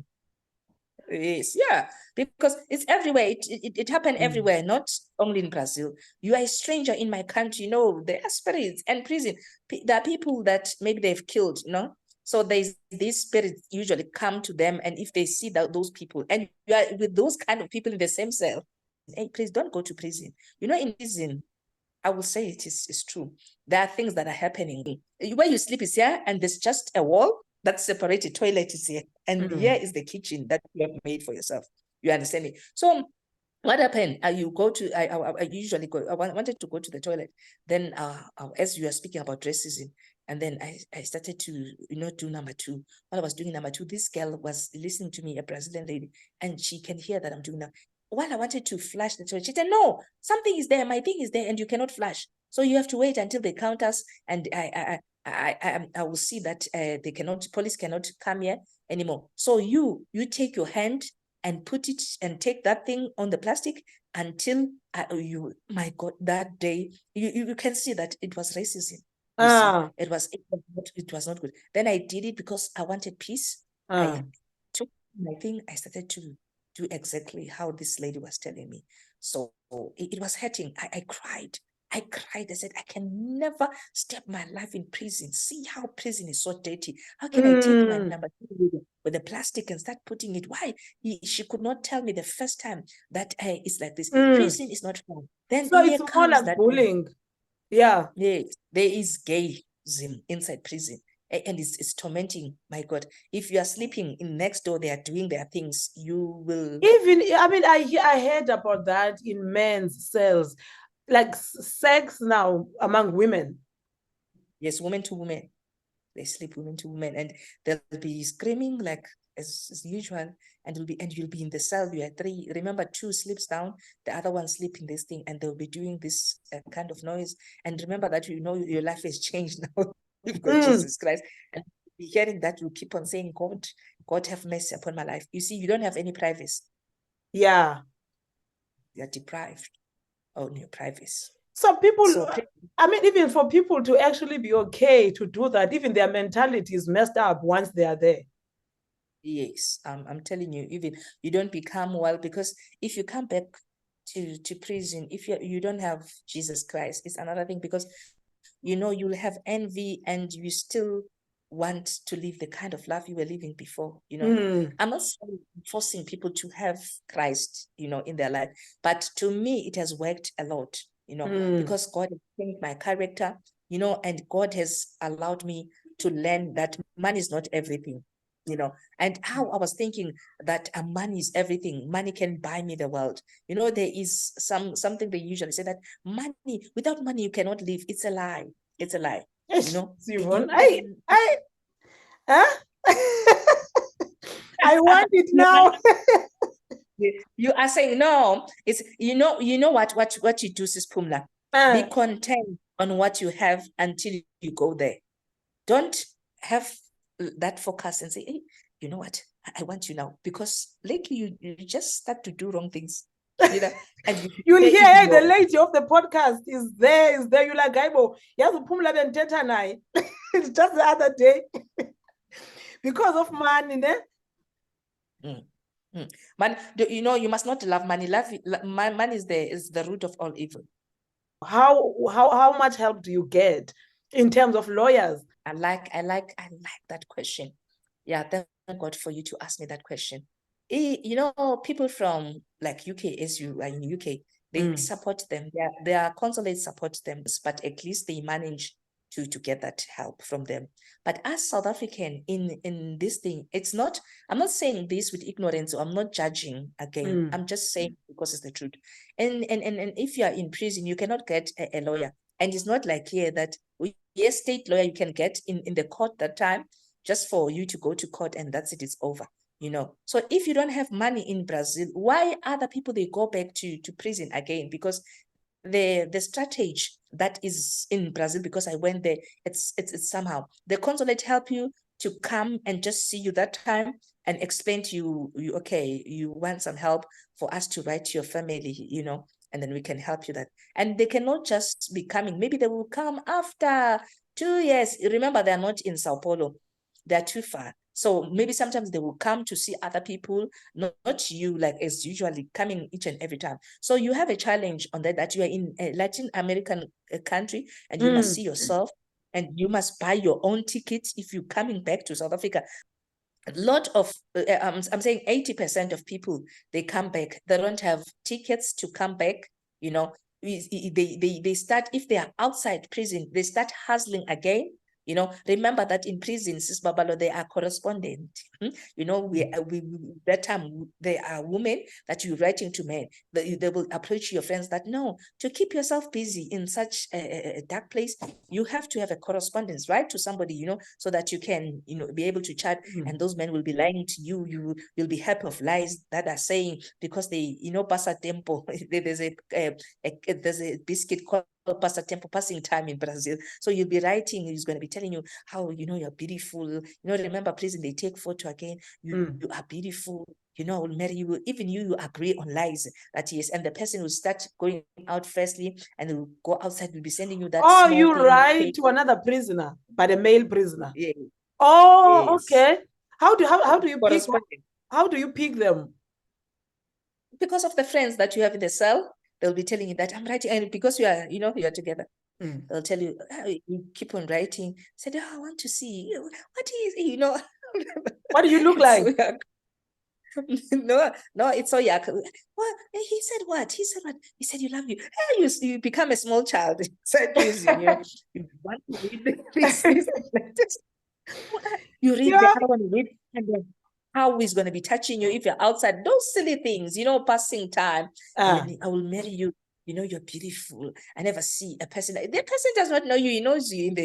Yes, yeah, because it's everywhere. It happened everywhere, not only in Brazil. You are a stranger in my country. There are spirits and prison. There are people that maybe they've killed, So these spirits usually come to them, and if they see those people, and you are with those kind of people in the same cell, hey, please don't go to prison. In prison, I will say it's true. There are things that are happening. Where you sleep is here, and there's just a wall that separated. Toilet is here, and here is the kitchen that you have made for yourself. You understand me? So what happened? You go to, I usually go, I wanted to go to the toilet. Then as you are speaking about racism, and then I started to, do number two. While I was doing number two, this girl was listening to me, a Brazilian lady, and she can hear that I'm doing that. While I wanted to flush the toilet, she said, no, something is there, my thing is there, and you cannot flush. So you have to wait until they count us, and I will see that police cannot come here anymore. So you take your hand and put it and take that thing on the plastic until my God, that day, you can see that it was racism. You see, it was not good. Then I did it because I wanted peace. I took my thing, I started to do exactly how this lady was telling me. So it was hurting. I cried. I said, I can never step my life in prison. See how prison is so dirty. How can I take my number with the plastic and start putting it? Why? She could not tell me the first time that it's like this. Prison is not fun. Then so it's more like bullying. Yeah. Yes, there is gayism inside prison. And it's tormenting. My God, if you are sleeping in next door, they are doing their things, you will. I heard about that in men's cells, like sex now among women. Yes, women to women. They sleep women to women, and they'll be screaming like as usual, and you'll be in the cell. You are three. Remember, two sleeps down, the other one sleep in this thing, and they'll be doing this kind of noise. And remember that your life has changed now. You've got Jesus Christ, and hearing that, you keep on saying, God have mercy upon my life. You see, you don't have any privacy. Yeah, you're deprived of your privacy. So people, even for people to actually be okay to do that, even their mentality is messed up once they are there. Yes, I'm telling you, even you don't become well, because if you come back to prison, if you don't have Jesus Christ, it's another thing, because you'll have envy and you still want to live the kind of life you were living before. I'm not forcing people to have Christ, in their life, but to me it has worked a lot, because God has changed my character, and God has allowed me to learn that money is not everything. and how I was thinking that money is everything. Money can buy me the world. There is something they usually say that without money, you cannot live. It's a lie. It's a lie. Yvonne, huh? I want it now. You are saying no. It's what you do, Sis Pumla. Be content on what you have until you go there. Don't have that focus and say, hey, you know what? I want you now. Because lately you just start to do wrong things. And you'll hear, hey, the lady of the podcast is there. You're like, Gaibo, it's just the other day. Because of money, ne? Man, you must not love money. Money is the root of all evil. How much help do you get in terms of lawyers? I like that question. Yeah, thank God for you to ask me that question. People from like UK, as you are in UK, they support them. Their consulates support them, but at least they manage to get that help from them. But as South African in this thing, it's not, I'm not saying this with ignorance, or I'm not judging again. I'm just saying because it's the truth. And if you are in prison, you cannot get a lawyer. And it's not like here that yes, state lawyer you can get in the court that time, just for you to go to court and that's it's over. So if you don't have money in Brazil, why other people they go back to prison again? Because the strategy that is in Brazil, because I went there, it's somehow the consulate help you to come and just see you that time and explain to you, okay, you want some help for us to write to your family, and then we can help you that. And they cannot just be coming. Maybe they will come after 2 years. Remember, they're not in Sao Paulo. They're too far. So maybe sometimes they will come to see other people, not you, like as usually coming each and every time. So you have a challenge on that you are in a Latin American country and you must see yourself and you must buy your own tickets if you're coming back to South Africa. A lot of, I'm saying 80% of people, they come back, they don't have tickets to come back, they start, if they are outside prison, they start hustling again. Remember that in prison, Sis Babalo, they are correspondent. We that time they are women that you're writing to men. They will approach your friends that no, to keep yourself busy in such a dark place, you have to have a correspondence, right, to somebody, so that you can, be able to chat. And those men will be lying to you. You'll be happy of lies that are saying because they, Pasa Tempo. There's a biscuit called Passa Tempo, passing time in Brazil. So you'll be writing, he's going to be telling you how, you're beautiful. Remember prison, they take photo again. You are beautiful. I will marry you. Even you agree on lies that yes. And the person will start going out firstly and will go outside, will be sending you that. Oh, you write to another prisoner, but a male prisoner. Yeah. Oh, yes. Okay. How do you pick them? Because of the friends that you have in the cell. They'll be telling you that I'm writing, and because you are, you are together, they'll tell you, you keep on writing. Said, I want to see what is, What do you look like? No, it's so yuck. What he said? What he said? What he said? You love you. Hey, you become a small child. Said you want to read this. You read the other one, you read, and then how he's going to be touching you if you're outside, those silly things, passing time. And then I will marry you. You're beautiful. I never see a person. The person does not know you. He knows you in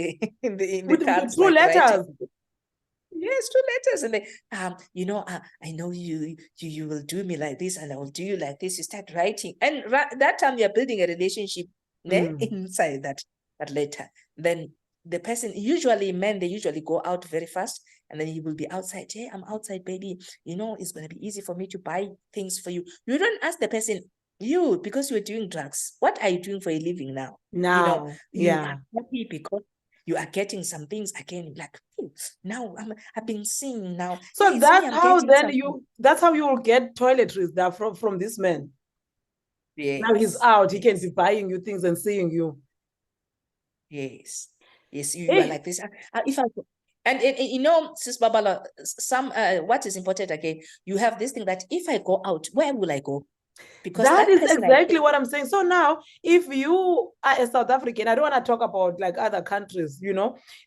the cards. With 2 letters. Yes, 2 letters. And they, I know you will do me like this and I will do you like this. You start writing. And that time you're building a relationship inside that letter. Then the person, usually men, they usually go out very fast. And then he will be outside. Hey, I'm outside, baby. It's going to be easy for me to buy things for you. You don't ask the person, because you're doing drugs, what are you doing for a living now? Now, you are happy because you are getting some things again. Like, now I've been seeing now. So hey, that's how then that's how you will get toiletries that from this man. Yes. Now he's out. He can be buying you things and seeing you. Yes. You are like this. If I. And Sis Babala, what is important again, you have this thing that if I go out, where will I go? Because that is exactly what I'm saying. So now, if you are a South African, I don't want to talk about like other countries,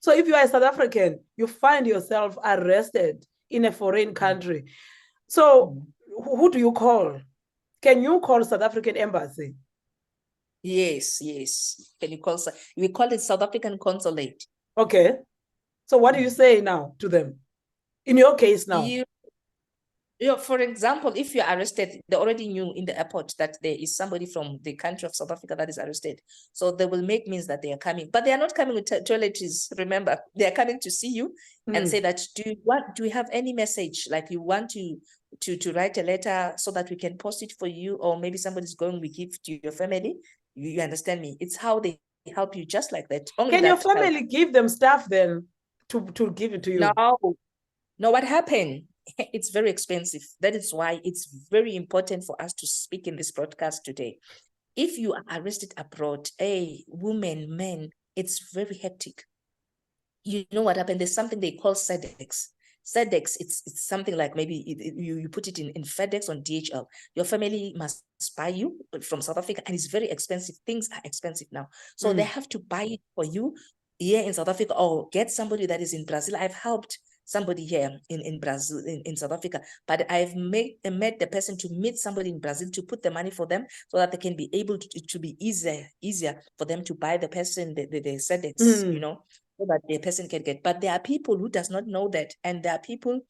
So if you are a South African, you find yourself arrested in a foreign country. So who do you call? Can you call South African embassy? Yes. Can you call? We call it South African consulate. Okay. So what do you say now to them? In your case now? For example, if you're arrested, they already knew in the airport that there is somebody from the country of South Africa that is arrested. So they will make means that they are coming, but they are not coming with toiletries. Remember, they are coming to see you and say that, do we have any message? Like you want to write a letter so that we can post it for you, or maybe somebody's going, we give to your family. You understand me? It's how they help you, just like that. Only can that your family give them stuff then to give it to you? No, what happened? It's very expensive. That is why it's very important for us to speak in this broadcast today. If you are arrested abroad, women, men, it's very hectic. You know what happened? There's something they call SEDEX. SEDEX, it's something like maybe you put it in FedEx on DHL. Your family must buy you from South Africa, and it's very expensive. Things are expensive now. So they have to buy it for you here in South Africa, or get somebody that is in Brazil. I've helped somebody here in Brazil, in South Africa, but I've met the person to meet somebody in Brazil to put the money for them so that they can be able to be easier for them to buy the person, the SEDEX, you know, so that the person can get. But there are people who does not know that, and there are people,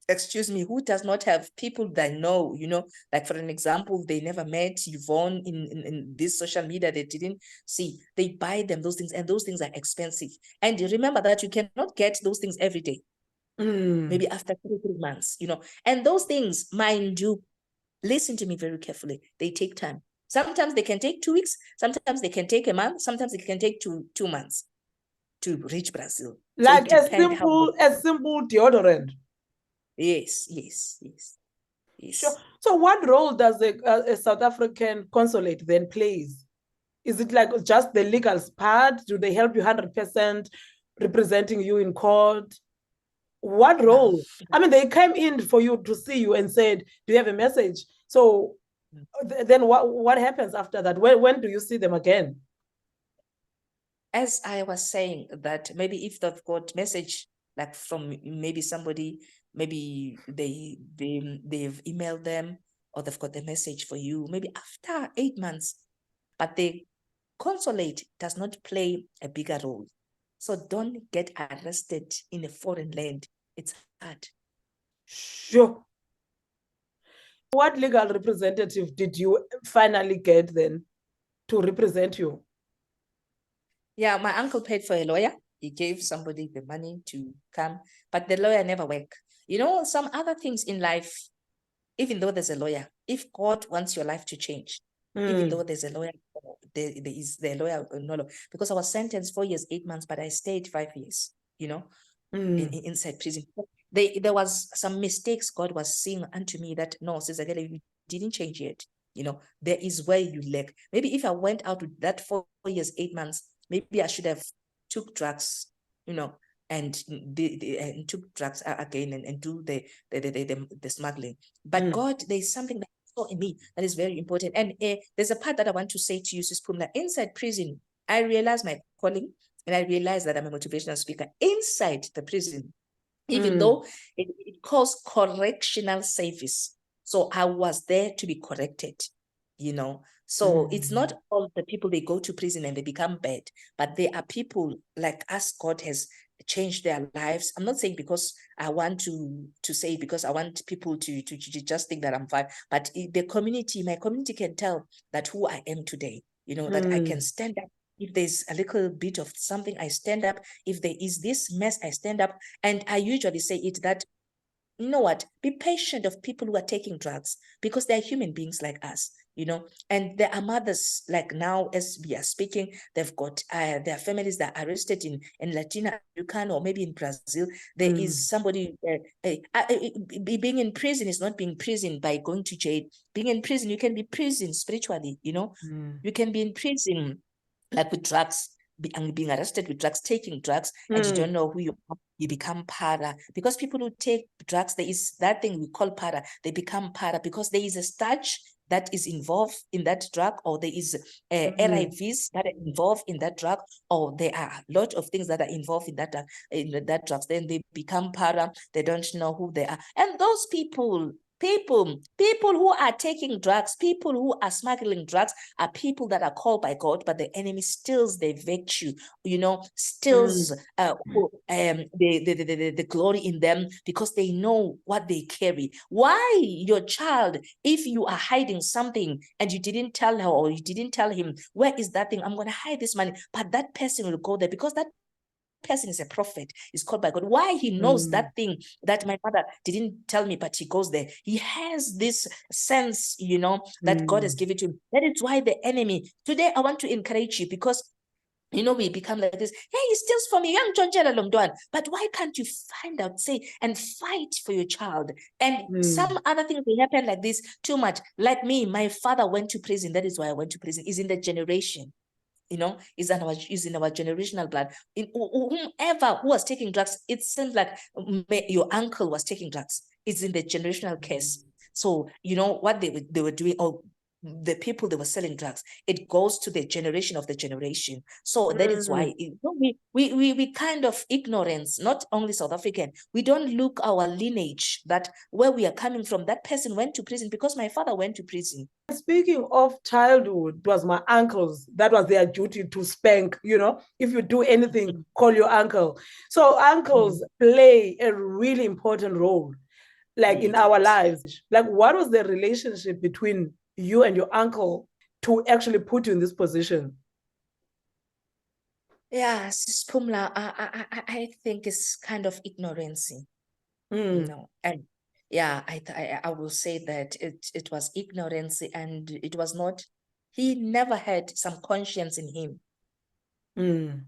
who does not have people that know, you know, like for an example, they never met Yvonne in this social media, they didn't see, they buy them those things, and those things are expensive. And remember that you cannot get those things every day. Maybe after 3 months, you know, and those things, mind you, listen to me very carefully, they take time. Sometimes they can take 2 weeks, sometimes they can take a month, sometimes it can take 2 months to reach Brazil. Like so a simple deodorant. Yes. Sure. So what role does a South African consulate then plays? Is it like just the legal part? Do they help you 100% representing you in court? What role? I mean, they came in for you to see you and said, do you have a message? So then what happens after that? When do you see them again? As I was saying, that maybe if they've got message like from maybe somebody, maybe they've emailed them, or they've got the message for you maybe after 8 months, but the consulate does not play a bigger role. So don't get arrested in a foreign land. It's hard. Sure. What legal representative did you finally get then to represent you? Yeah, my uncle paid for a lawyer. He gave somebody the money to come, but the lawyer never worked. You know, some other things in life, even though there's a lawyer, if God wants your life to change, even though there's a lawyer, there is the lawyer, no, because I was sentenced 4 years, 8 months, but I stayed 5 years, you know, inside prison. There was some mistakes God was seeing unto me that, no, Sis Yvonne, you didn't change yet. You know, there is where you lack. Maybe if I went out with that 4 years, 8 months, maybe I should have took drugs, you know, and took drugs again and do the smuggling. But God, there's something that I saw in me that is very important. And there's a part that I want to say to you, Sis Pumla. Inside prison, I realized my calling, and I realized that I'm a motivational speaker inside the prison, even though it calls correctional service. So I was there to be corrected, you know. So it's not all the people, they go to prison and they become bad, but there are people like us, God has changed their lives. I'm not saying because I want to say, because I want people to just think that I'm fine, but the community, my community can tell that who I am today, you know, that I can stand up. If there's a little bit of something, I stand up. If there is this mess, I stand up. And I usually say it that, you know what, be patient of people who are taking drugs, because they're human beings like us, you know. And there are mothers, like now as we are speaking, they've got their families that are arrested in Latin America, or maybe in Brazil. There is somebody, being in prison is not being prison by going to jail. Being in prison, you can be prison spiritually, you know. You can be in prison like with drugs, being arrested with drugs, taking drugs, and you don't know who you are, you become para. Because people who take drugs, there is that thing we call para, they become para because there is a starch that is involved in that drug, or there is ARVs that are involved in that drug, or there are a lot of things that are involved in that drugs. Then they become para, they don't know who they are. And those people who are taking drugs, people who are smuggling drugs, are people that are called by God, but the enemy steals their virtue, steals the glory in them, because they know what they carry. Why your child, if you are hiding something and you didn't tell her or you didn't tell him, where is that thing? I'm going to hide this money, but that person will go there because that person is a prophet, is called by God. Why he knows that thing that my mother didn't tell me, but he goes there. He has this sense, that God has given to him. That is why the enemy, today I want to encourage you, because we become like this. Hey, he steals from me, young John Lomdwan. But why can't you find out, say, and fight for your child? And some other things, they happen like this too much. Like me, my father went to prison. That is why I went to prison. Is in the generation. Is in our generational blood. Whomever who was taking drugs, it seems like your uncle was taking drugs. It's in the generational case. So what they were doing, or the people that were selling drugs, it goes to the generation of the generation. So that is why we kind of ignorance, not only South African, we don't look our lineage, that where we are coming from. That person went to prison because my father went to prison. Speaking of childhood, it was my uncles. That was their duty to spank. If you do anything, call your uncle. So uncles play a really important role, like in our lives. Like, what was the relationship between you and your uncle to actually put you in this position? Yeah, Sis Pumla, I think it's kind of ignorance. And yeah, I will say that it was ignorance, and it was not, he never had some conscience in him.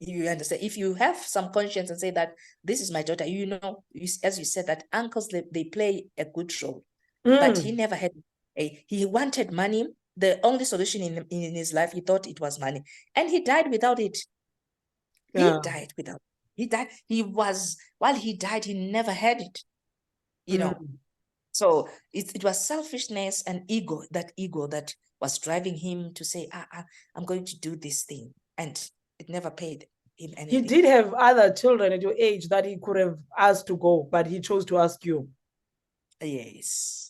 You understand? If you have some conscience and say that this is my daughter, as you said, that uncles, they play a good role. But he never had he wanted money. The only solution in his life, he thought it was money, and he died without it. He died without it. While he died, he never had it. So it was selfishness and ego that was driving him to say, I'm going to do this thing. And it never paid him anything. He did have other children at your age that he could have asked to go, but he chose to ask you. Yes.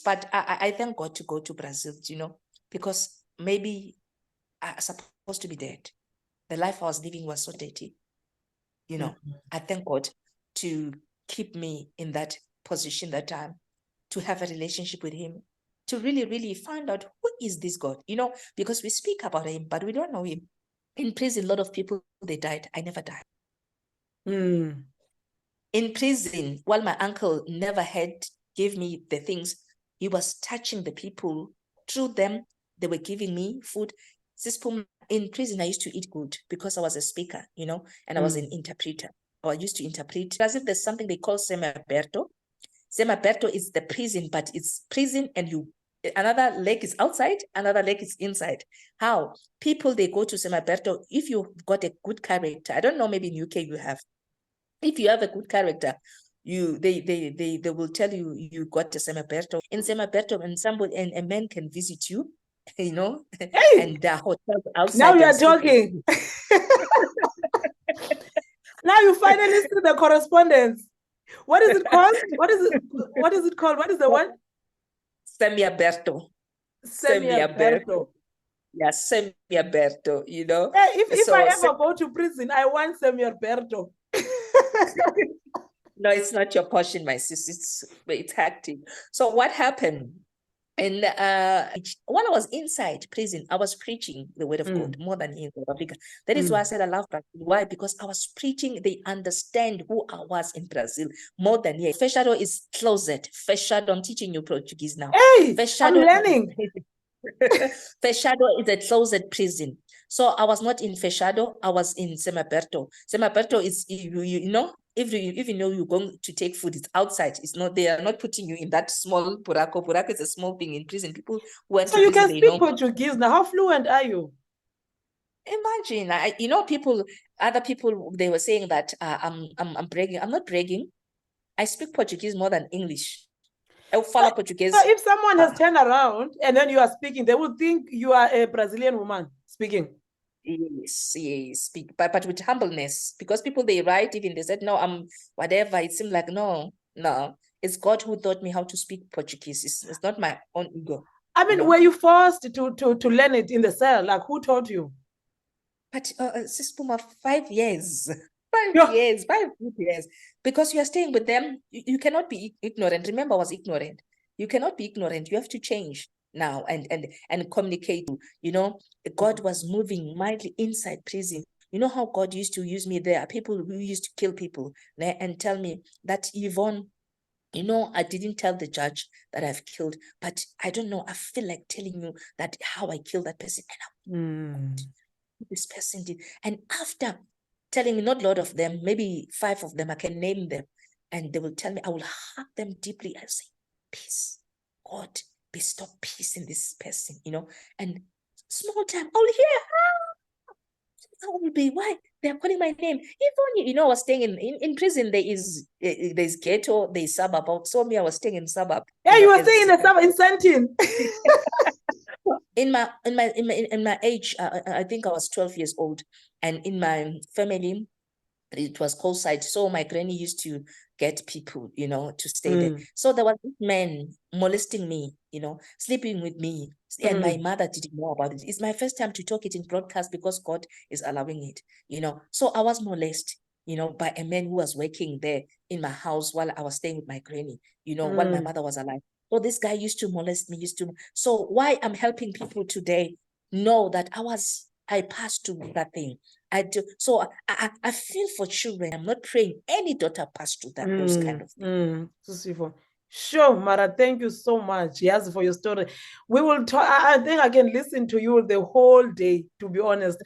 But I thank God to go to Brazil, because maybe I was supposed to be dead. The life I was living was so dirty. I thank God to keep me in that position that time, to have a relationship with him, to really, really find out who is this God, because we speak about him, but we don't know him. In prison, a lot of people, they died. I never died. In prison, while my uncle never gave me the things, he was touching the people. Through them, they were giving me food. In prison, I used to eat good because I was a speaker, and I was an interpreter. I used to interpret. As if there's something they call semiaberto. Semiaberto is the prison, but it's prison, and another leg is outside, another leg is inside. How people, they go to semiaberto if you've got a good character. I don't know, maybe in UK you have. If you have a good character, they will tell you you got a semiaberto. In semiaberto, and a man can visit you, Hey! and the hotels outside. Now you're talking. Now you finally see the correspondence. What is it called? What is it called? What is the one? Semiaberto. Yeah, semiaberto, Hey, if I ever go to prison, I want semiaberto. No, it's not your portion, my sis. It's hectic. So what happened? And when I was inside prison, I was preaching the word of God more than in South Africa. That is why I said I love Brazil. Why? Because I was preaching. They understand who I was in Brazil more than here. Fechado is closet. Fechado, I'm teaching you Portuguese now. Hey, Fechado, I'm learning. Fechado is a closet prison. So I was not in Fechado. I was in Semiaberto. Semiaberto is, if you know you're going to take food, it's outside. It's not, they are not putting you in that small buraco. Buraco is a small thing in prison. People who went so to you prison, can speak Portuguese now. How fluent are you? Imagine, other people, they were saying that I'm bragging. I'm not bragging. I speak Portuguese more than English. Eu falo português. So if someone has turned around and then you are speaking, they will think you are a Brazilian woman speaking. Yes, speak, but with humbleness, because people, they write, even they said, no, I'm whatever. It seemed like, no, it's God who taught me how to speak Portuguese. It's not my own ego. I mean, were you forced to learn it in the cell? Like, who taught you? But Sis Puma, 5 years. 5 Yeah. years, 5 good years. Because you are staying with them, you cannot be ignorant. Remember, I was ignorant. You cannot be ignorant. You have to change now and communicate. You know, God was moving mightily inside prison. You know how God used to use me there? People who used to kill people and tell me that, Yvonne, you know, I didn't tell the judge that I've killed, but I don't know. I feel like telling you that how I killed that person. And this person did. And after telling me, not a lot of them, maybe 5 of them, I can name them, and they will tell me, I will hug them deeply and say, peace, God, bestow peace in this person, you know. And small time, I will hear, I will be, why? They're calling my name. Even, you know, I was staying in prison, there's ghetto, there's suburb. So me, I was staying in suburb. Yeah, you were staying in the suburb in Santin. In my age, I think I was 12 years old, and in my family, it was cold-side. So my granny used to get people, you know, to stay there. So there was this man molesting me, you know, sleeping with me, and my mother didn't know about it. It's my first time to talk it in broadcast because God is allowing it, you know. So I was molested, you know, by a man who was working there in my house while I was staying with my granny, you know, while my mother was alive. So this guy used to molest me, so why I'm helping people today know that I passed through that thing. I do. So I feel for children. I'm not praying any daughter pass through that, those kind of things. Sis Yvonne. Sure, Mara, thank you so much. Yes, for your story. We will talk. I think I can listen to you the whole day, to be honest.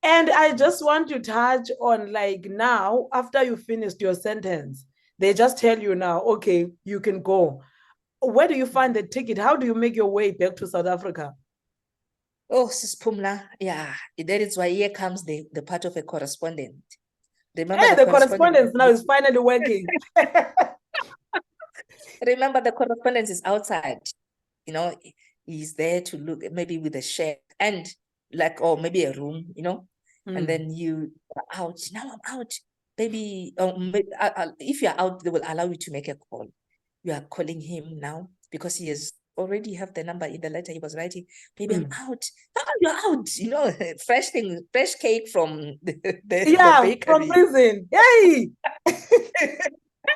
And I just want to touch on, like, now, after you finished your sentence, they just tell you now, okay, you can go. Where do you find the ticket? How do you make your way back to South Africa? Oh, Sis Pumla, yeah, that is why here comes the part of a correspondent. Remember, Hey, the correspondence now is finally working. Remember, the correspondence is outside. You know, he's there to look, maybe with a shed and like, or maybe a room, you know, and then you are out. Now I'm out. Maybe, if you're out, they will allow you to make a call. You are calling him now because he has already have the number in the letter he was writing. Maybe I'm out. Oh, you're out. You know, fresh cake from the bakery. From prison. Hey.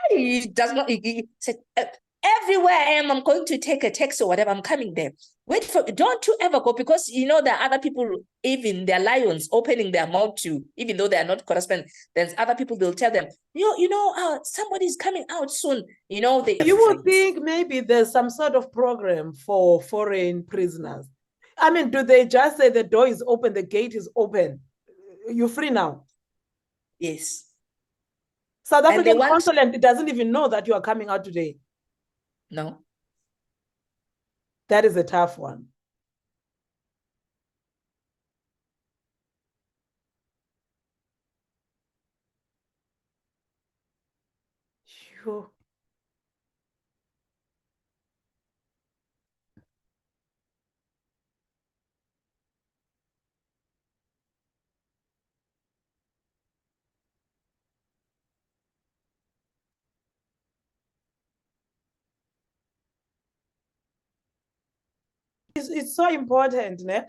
He does not. He said, everywhere I am, I'm going to take a taxi or whatever. I'm coming there. Wait for. Don't you ever go, because you know there are other people, even their lions opening their mouth to, even though they are not correspondent. There's other people. They'll tell them, you know, somebody's coming out soon. You know, you would think maybe there's some sort of program for foreign prisoners. I mean, do they just say the door is open, the gate is open, you're free now? Yes. South African consulate doesn't even know that you are coming out today. No. That is a tough one. Sure. It's so important, né,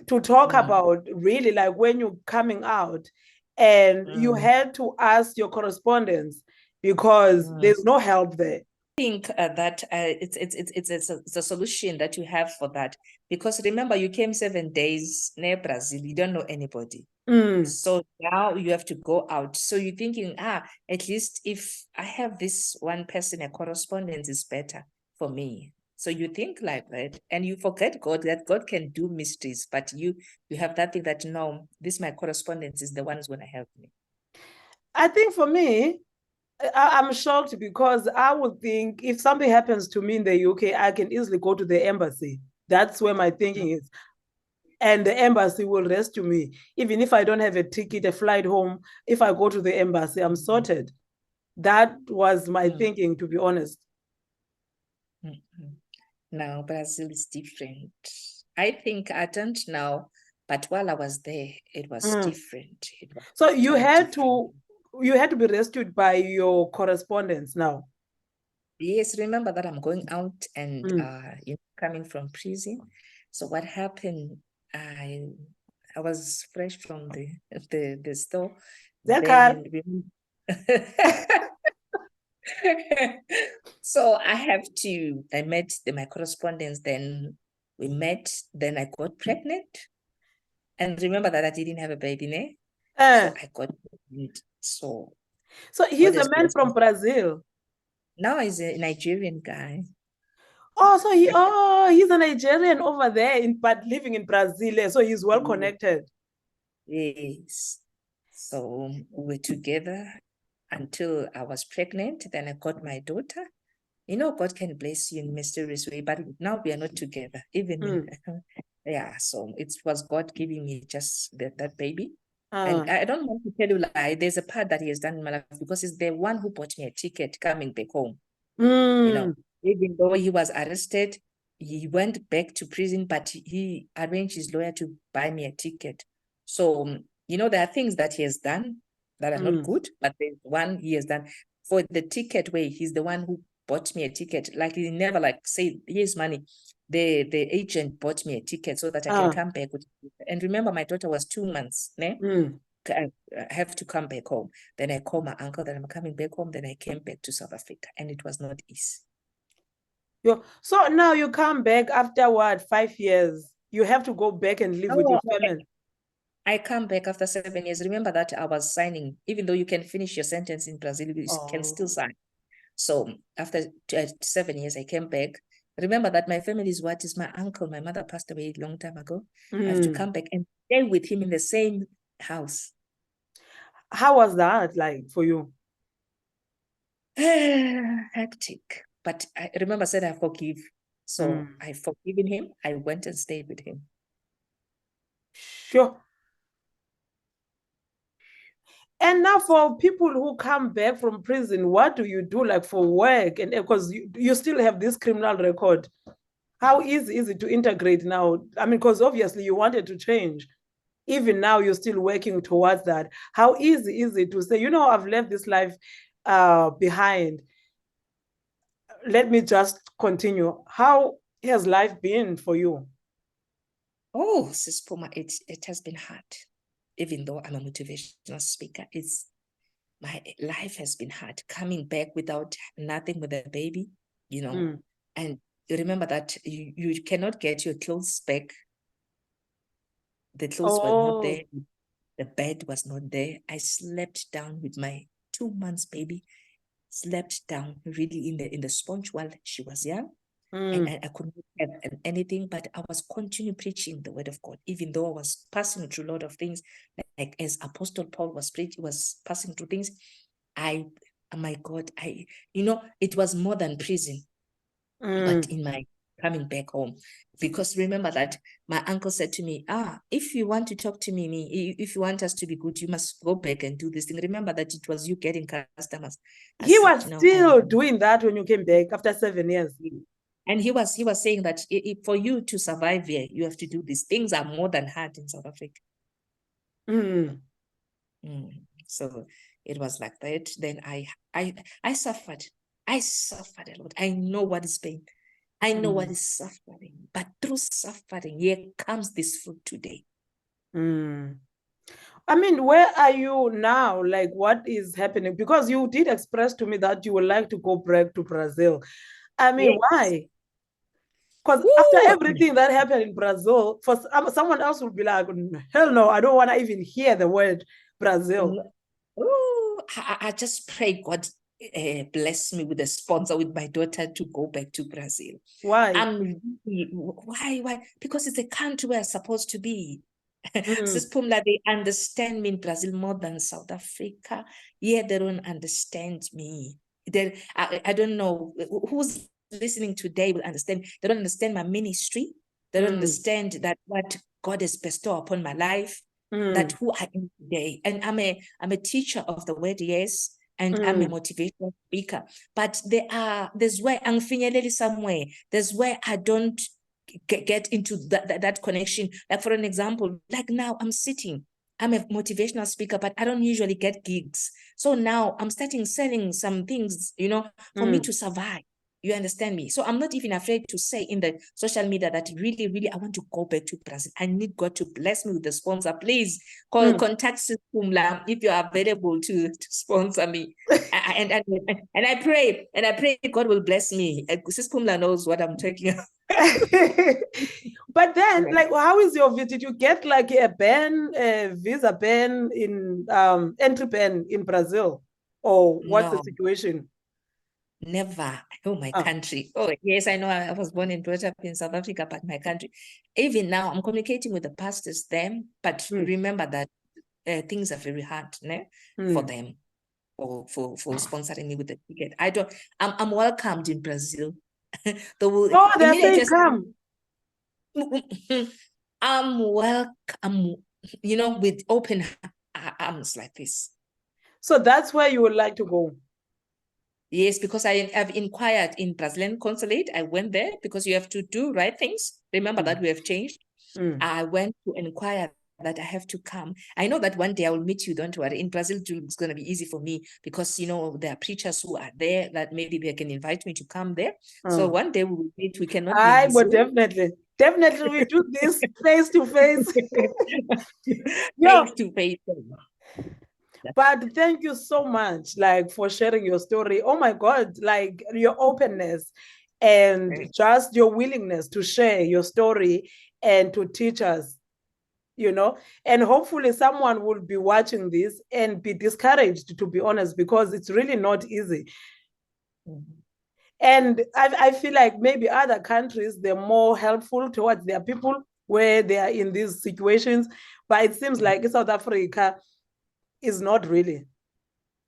to talk about really, like, when you're coming out and you had to ask your correspondents because there's no help there. I think that it's a solution that you have for that, because remember, you came 7 days near Brazil, you don't know anybody. So now you have to go out. So you're thinking, at least if I have this one person, a correspondence is better for me. So you think like that, and you forget God, that God can do mysteries, but you have that thing that, no, this my correspondence is the one who's going to help me. I think for me, I'm shocked because I would think if something happens to me in the UK, I can easily go to the embassy. That's where my thinking is. And the embassy will rescue me. Even if I don't have a ticket, a flight home, if I go to the embassy, I'm sorted. That was my thinking, to be honest. No, Brazil is different. I think I don't know, but while I was there, it was Mm. different. It was So you totally had different. to be rescued by your correspondents now. Yes, remember that I'm going out and Mm. coming from prison. So what happened? I I was fresh from the store. Zekar. Then so I met my correspondents. Then we met. Then I got pregnant. And remember that I didn't have a baby, ne? So I got pregnant. So So God he's has a man blessed me. from Brazil. Now he's a Nigerian guy. Oh, so he's a Nigerian over there but living in Brazil. So he's well connected. Yes. So we were together until I was pregnant. Then I got my daughter. You know, God can bless you in mysterious way, but now we are not together. Even yeah. So it was God giving me just that baby. And I don't want to tell you lie. There's a part that he has done in my life because he's the one who bought me a ticket coming back home. You know, even though he was arrested, he went back to prison, but he arranged his lawyer to buy me a ticket. So, you know, there are things that he has done that are not good, but there's one he has done for the ticket way. He's the one who bought me a ticket. Like he never like say, here's money. The agent bought me a ticket so that I can come back with it. And remember, my daughter was 2 months. Ne? I have to come back home. Then I called my uncle that I'm coming back home. Then I came back to South Africa, and it was not easy. So now you come back after what, 5 years? You have to go back and live with your family. I come back after 7 years. Remember that I was signing, even though you can finish your sentence in Brazil, you can still sign. So after 7 years, I came back. Remember that my family is what is my uncle. My mother passed away a long time ago. I have to come back and stay with him in the same house. How was that like for you? Hectic. But I remember I said I forgive. So I forgiven him. I went and stayed with him. Sure. And now for people who come back from prison, what do you do like for work? And because you still have this criminal record, how easy is it to integrate now? I mean, because obviously you wanted to change. Even now you're still working towards that. How easy is it to say, you know, I've left this life behind. Let me just continue. How has life been for you? Oh, Sis Puma, it has been hard. Even though I'm a motivational speaker, my life has been hard. Coming back without nothing with a baby, you know. And remember that you cannot get your clothes back. The clothes were not there. The bed was not there. I slept down with my 2 months baby, slept down really in the sponge while she was young. And I couldn't have anything, but I was continuing preaching the word of God, even though I was passing through a lot of things, like as Apostle Paul was passing through things. My God, it was more than prison, but in my coming back home. Because remember that my uncle said to me, if you want to talk to me, if you want us to be good, you must go back and do this thing. Remember that it was you getting customers. He was still doing that when you came back after 7 years. And he was saying that for you to survive here, you have to do these things are more than hard in South Africa. So it was like that. Then I suffered. I suffered a lot. I know what is pain. I know what is suffering. But through suffering, here comes this fruit today. I mean, where are you now? Like, what is happening? Because you did express to me that you would like to go back to Brazil. I mean, yes. Why? Because after everything that happened in Brazil, for someone else would be like, hell no, I don't want to even hear the word Brazil. I just pray God bless me with a sponsor with my daughter to go back to Brazil. Why? Why? Because it's a country where I'm supposed to be. Sis Pumla, they understand me in Brazil more than South Africa. Yeah, they don't understand me. I don't know who's listening today will understand. They don't understand my ministry. They don't understand that what God has bestowed upon my life, that who I am today. And I'm a teacher of the word, yes, and I'm a motivational speaker. But there's where I'm finally somewhere. There's where I don't get into that connection. Like for an example, like now I'm sitting. I'm a motivational speaker, but I don't usually get gigs. So now I'm starting selling some things, for me to survive. You understand me? So I'm not even afraid to say in the social media that really, really, I want to go back to Brazil. I need God to bless me with the sponsor. Please contact Sis Yvonne if you are available to sponsor me. and I pray God will bless me. Sis Yvonne knows what I'm talking about. But then, like, how is your visa? Did you get like a visa ban in entry ban in Brazil, or what's the situation? Never. Oh, my country. Oh, yes, I know I was born and brought up in South Africa, but my country. Even now, I'm communicating with the pastors there, but remember that things are very hard for them, or for sponsoring me with the ticket. I'm welcomed in Brazil. They say come. I'm welcome, with open arms like this. So that's where you would like to go? Yes, because I have inquired in Brazilian consulate. I went there because you have to do right things. Remember that we have changed. I went to inquire that I have to come. I know that one day I will meet you, don't worry. In Brazil, it's going to be easy for me because, there are preachers who are there that maybe they can invite me to come there. So one day we will meet. We cannot meet. But definitely we do this face to face. Face to face. But thank you so much, like, for sharing your story. Oh my God, like your openness and just your willingness to share your story and to teach us, and hopefully someone will be watching this and be discouraged, to be honest, because it's really not easy. And I feel like maybe other countries, they're more helpful towards their people where they are in these situations. But it seems like South Africa is not really.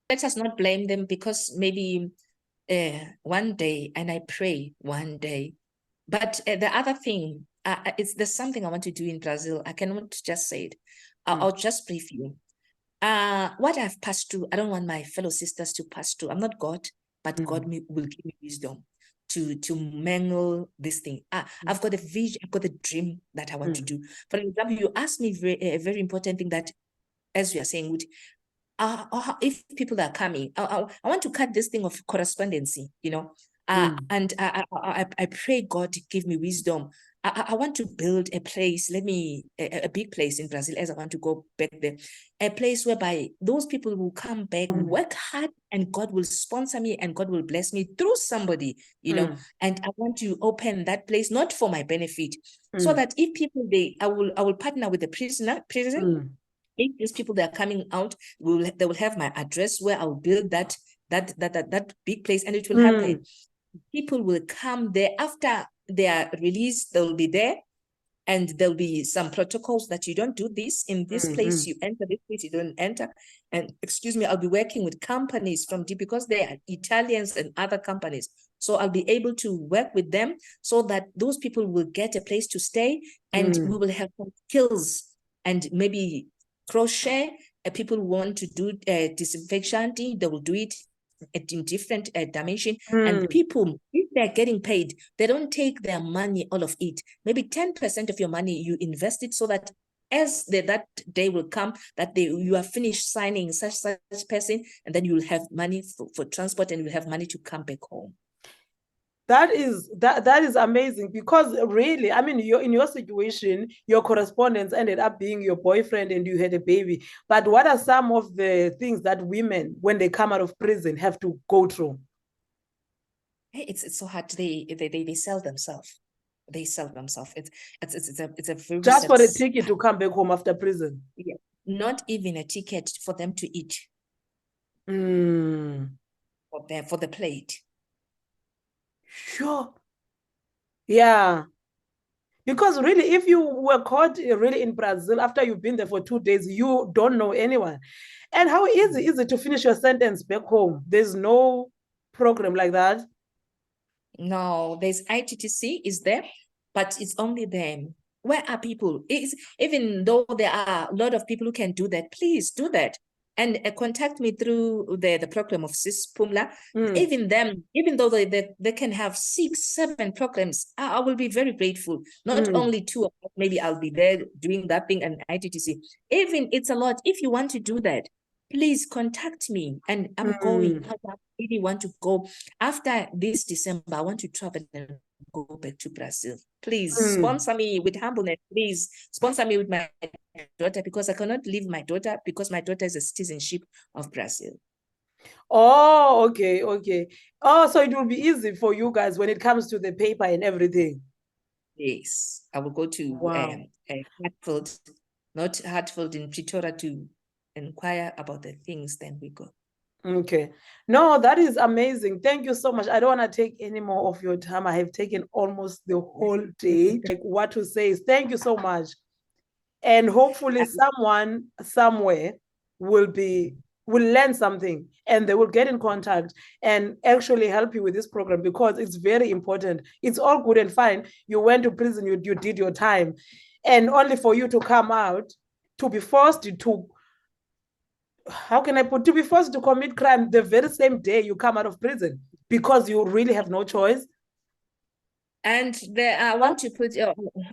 Let us not blame them, because maybe one day, and I pray one day. But the other thing, there's something I want to do in Brazil. I cannot just say it. I'll just brief you. What I've passed through, I don't want my fellow sisters to pass through. I'm not God, but God will give me wisdom to mangle this thing. I've got a vision, I've got a dream that I want to do. For example, you asked me a very important thing that, as we are saying, if people are coming, I want to cut this thing of correspondency, and I pray God to give me wisdom. I want to build a place, a big place in Brazil, as I want to go back there, a place whereby those people will come back, work hard, and God will sponsor me, and God will bless me through somebody, and I want to open that place, not for my benefit, so that if people, I will partner with the prison. If these people that are coming out, they will have my address where I'll build that big place, and it will happen. People will come there after they are released. They'll be there, and there'll be some protocols that you don't do this in this place. You enter this place, you don't enter. And excuse me, I'll be working with companies because they are Italians and other companies. So I'll be able to work with them so that those people will get a place to stay, and we will have some skills, and maybe crochet. People want to do disinfection, they will do it in different dimension. And people, if they're getting paid, they don't take their money, all of it. Maybe 10% of your money, you invest it so that as that day will come, that you are finished signing such person, and then you will have money for transport, and you'll have money to come back home. That is amazing, because really, I mean, in your situation, your correspondence ended up being your boyfriend and you had a baby. But what are some of the things that women, when they come out of prison, have to go through? It's so hard. They sell themselves. They sell themselves. It's a very just for a ticket to come back home after prison. Yeah, not even a ticket for them to eat. For the plate. Sure. Yeah. Because really, if you were caught really in Brazil after you've been there for 2 days, you don't know anyone. And how easy is it to finish your sentence back home? There's no program like that. No, there's ITTC is there, but it's only them. Where are people? Even though there are a lot of people who can do that, please do that. and contact me through the program of Sis Pumla. Mm. Even them, even though they can have 6, 7 programs, I will be very grateful. Not only 2, maybe I'll be there doing that thing and ITTC. Even it's a lot. If you want to do that, please contact me, and I'm going. I really want to go. After this December, I want to travel and go back to Brazil. Please sponsor me with humbleness. Please sponsor me with my daughter, because I cannot leave my daughter, because my daughter is a citizenship of Brazil. Oh, okay, okay. Oh, so it will be easy for you guys when it comes to the paper and everything. Yes, I will go to Hartfield, not Hartfield, in Pretoria, to inquire about the things. Then we go. Okay. No, that is amazing. Thank you so much. I don't want to take any more of your time. I have taken almost the whole day. Like, what to say is thank you so much. And hopefully someone somewhere will learn something, and they will get in contact and actually help you with this program, because it's very important. It's all good and fine. You went to prison, you did your time, and only for you to come out to be forced to, how can I put, to be forced to commit crime the very same day you come out of prison, because you really have no choice. And I want to put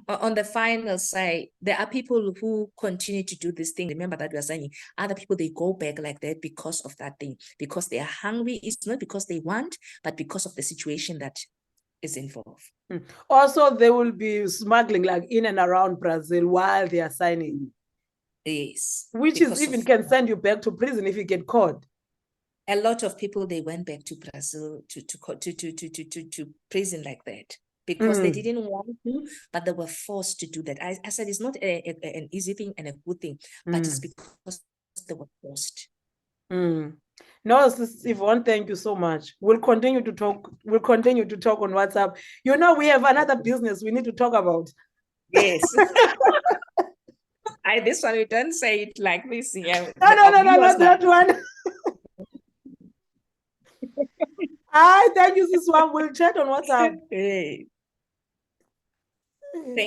on the final side, there are people who continue to do this thing. Remember that we are saying other people, they go back like that because of that thing, because they are hungry. It's not because they want, but because of the situation that is involved. Also, they will be smuggling like in and around Brazil while they are signing. Yes. Which is even can send you back to prison if you get caught. A lot of people, they went back to Brazil to prison like that, because they didn't want to, but they were forced to do that. I said it's not an easy thing and a good thing, but it's because they were forced. No, Sis Yvonne, thank you so much. We'll continue to talk. We'll continue to talk on WhatsApp. You know, we have another business we need to talk about. Yes. This one, we don't say it like this. Yeah. No, not that one. Hi, thank you, Sis Yvonne. We'll chat on WhatsApp. Hey. Thank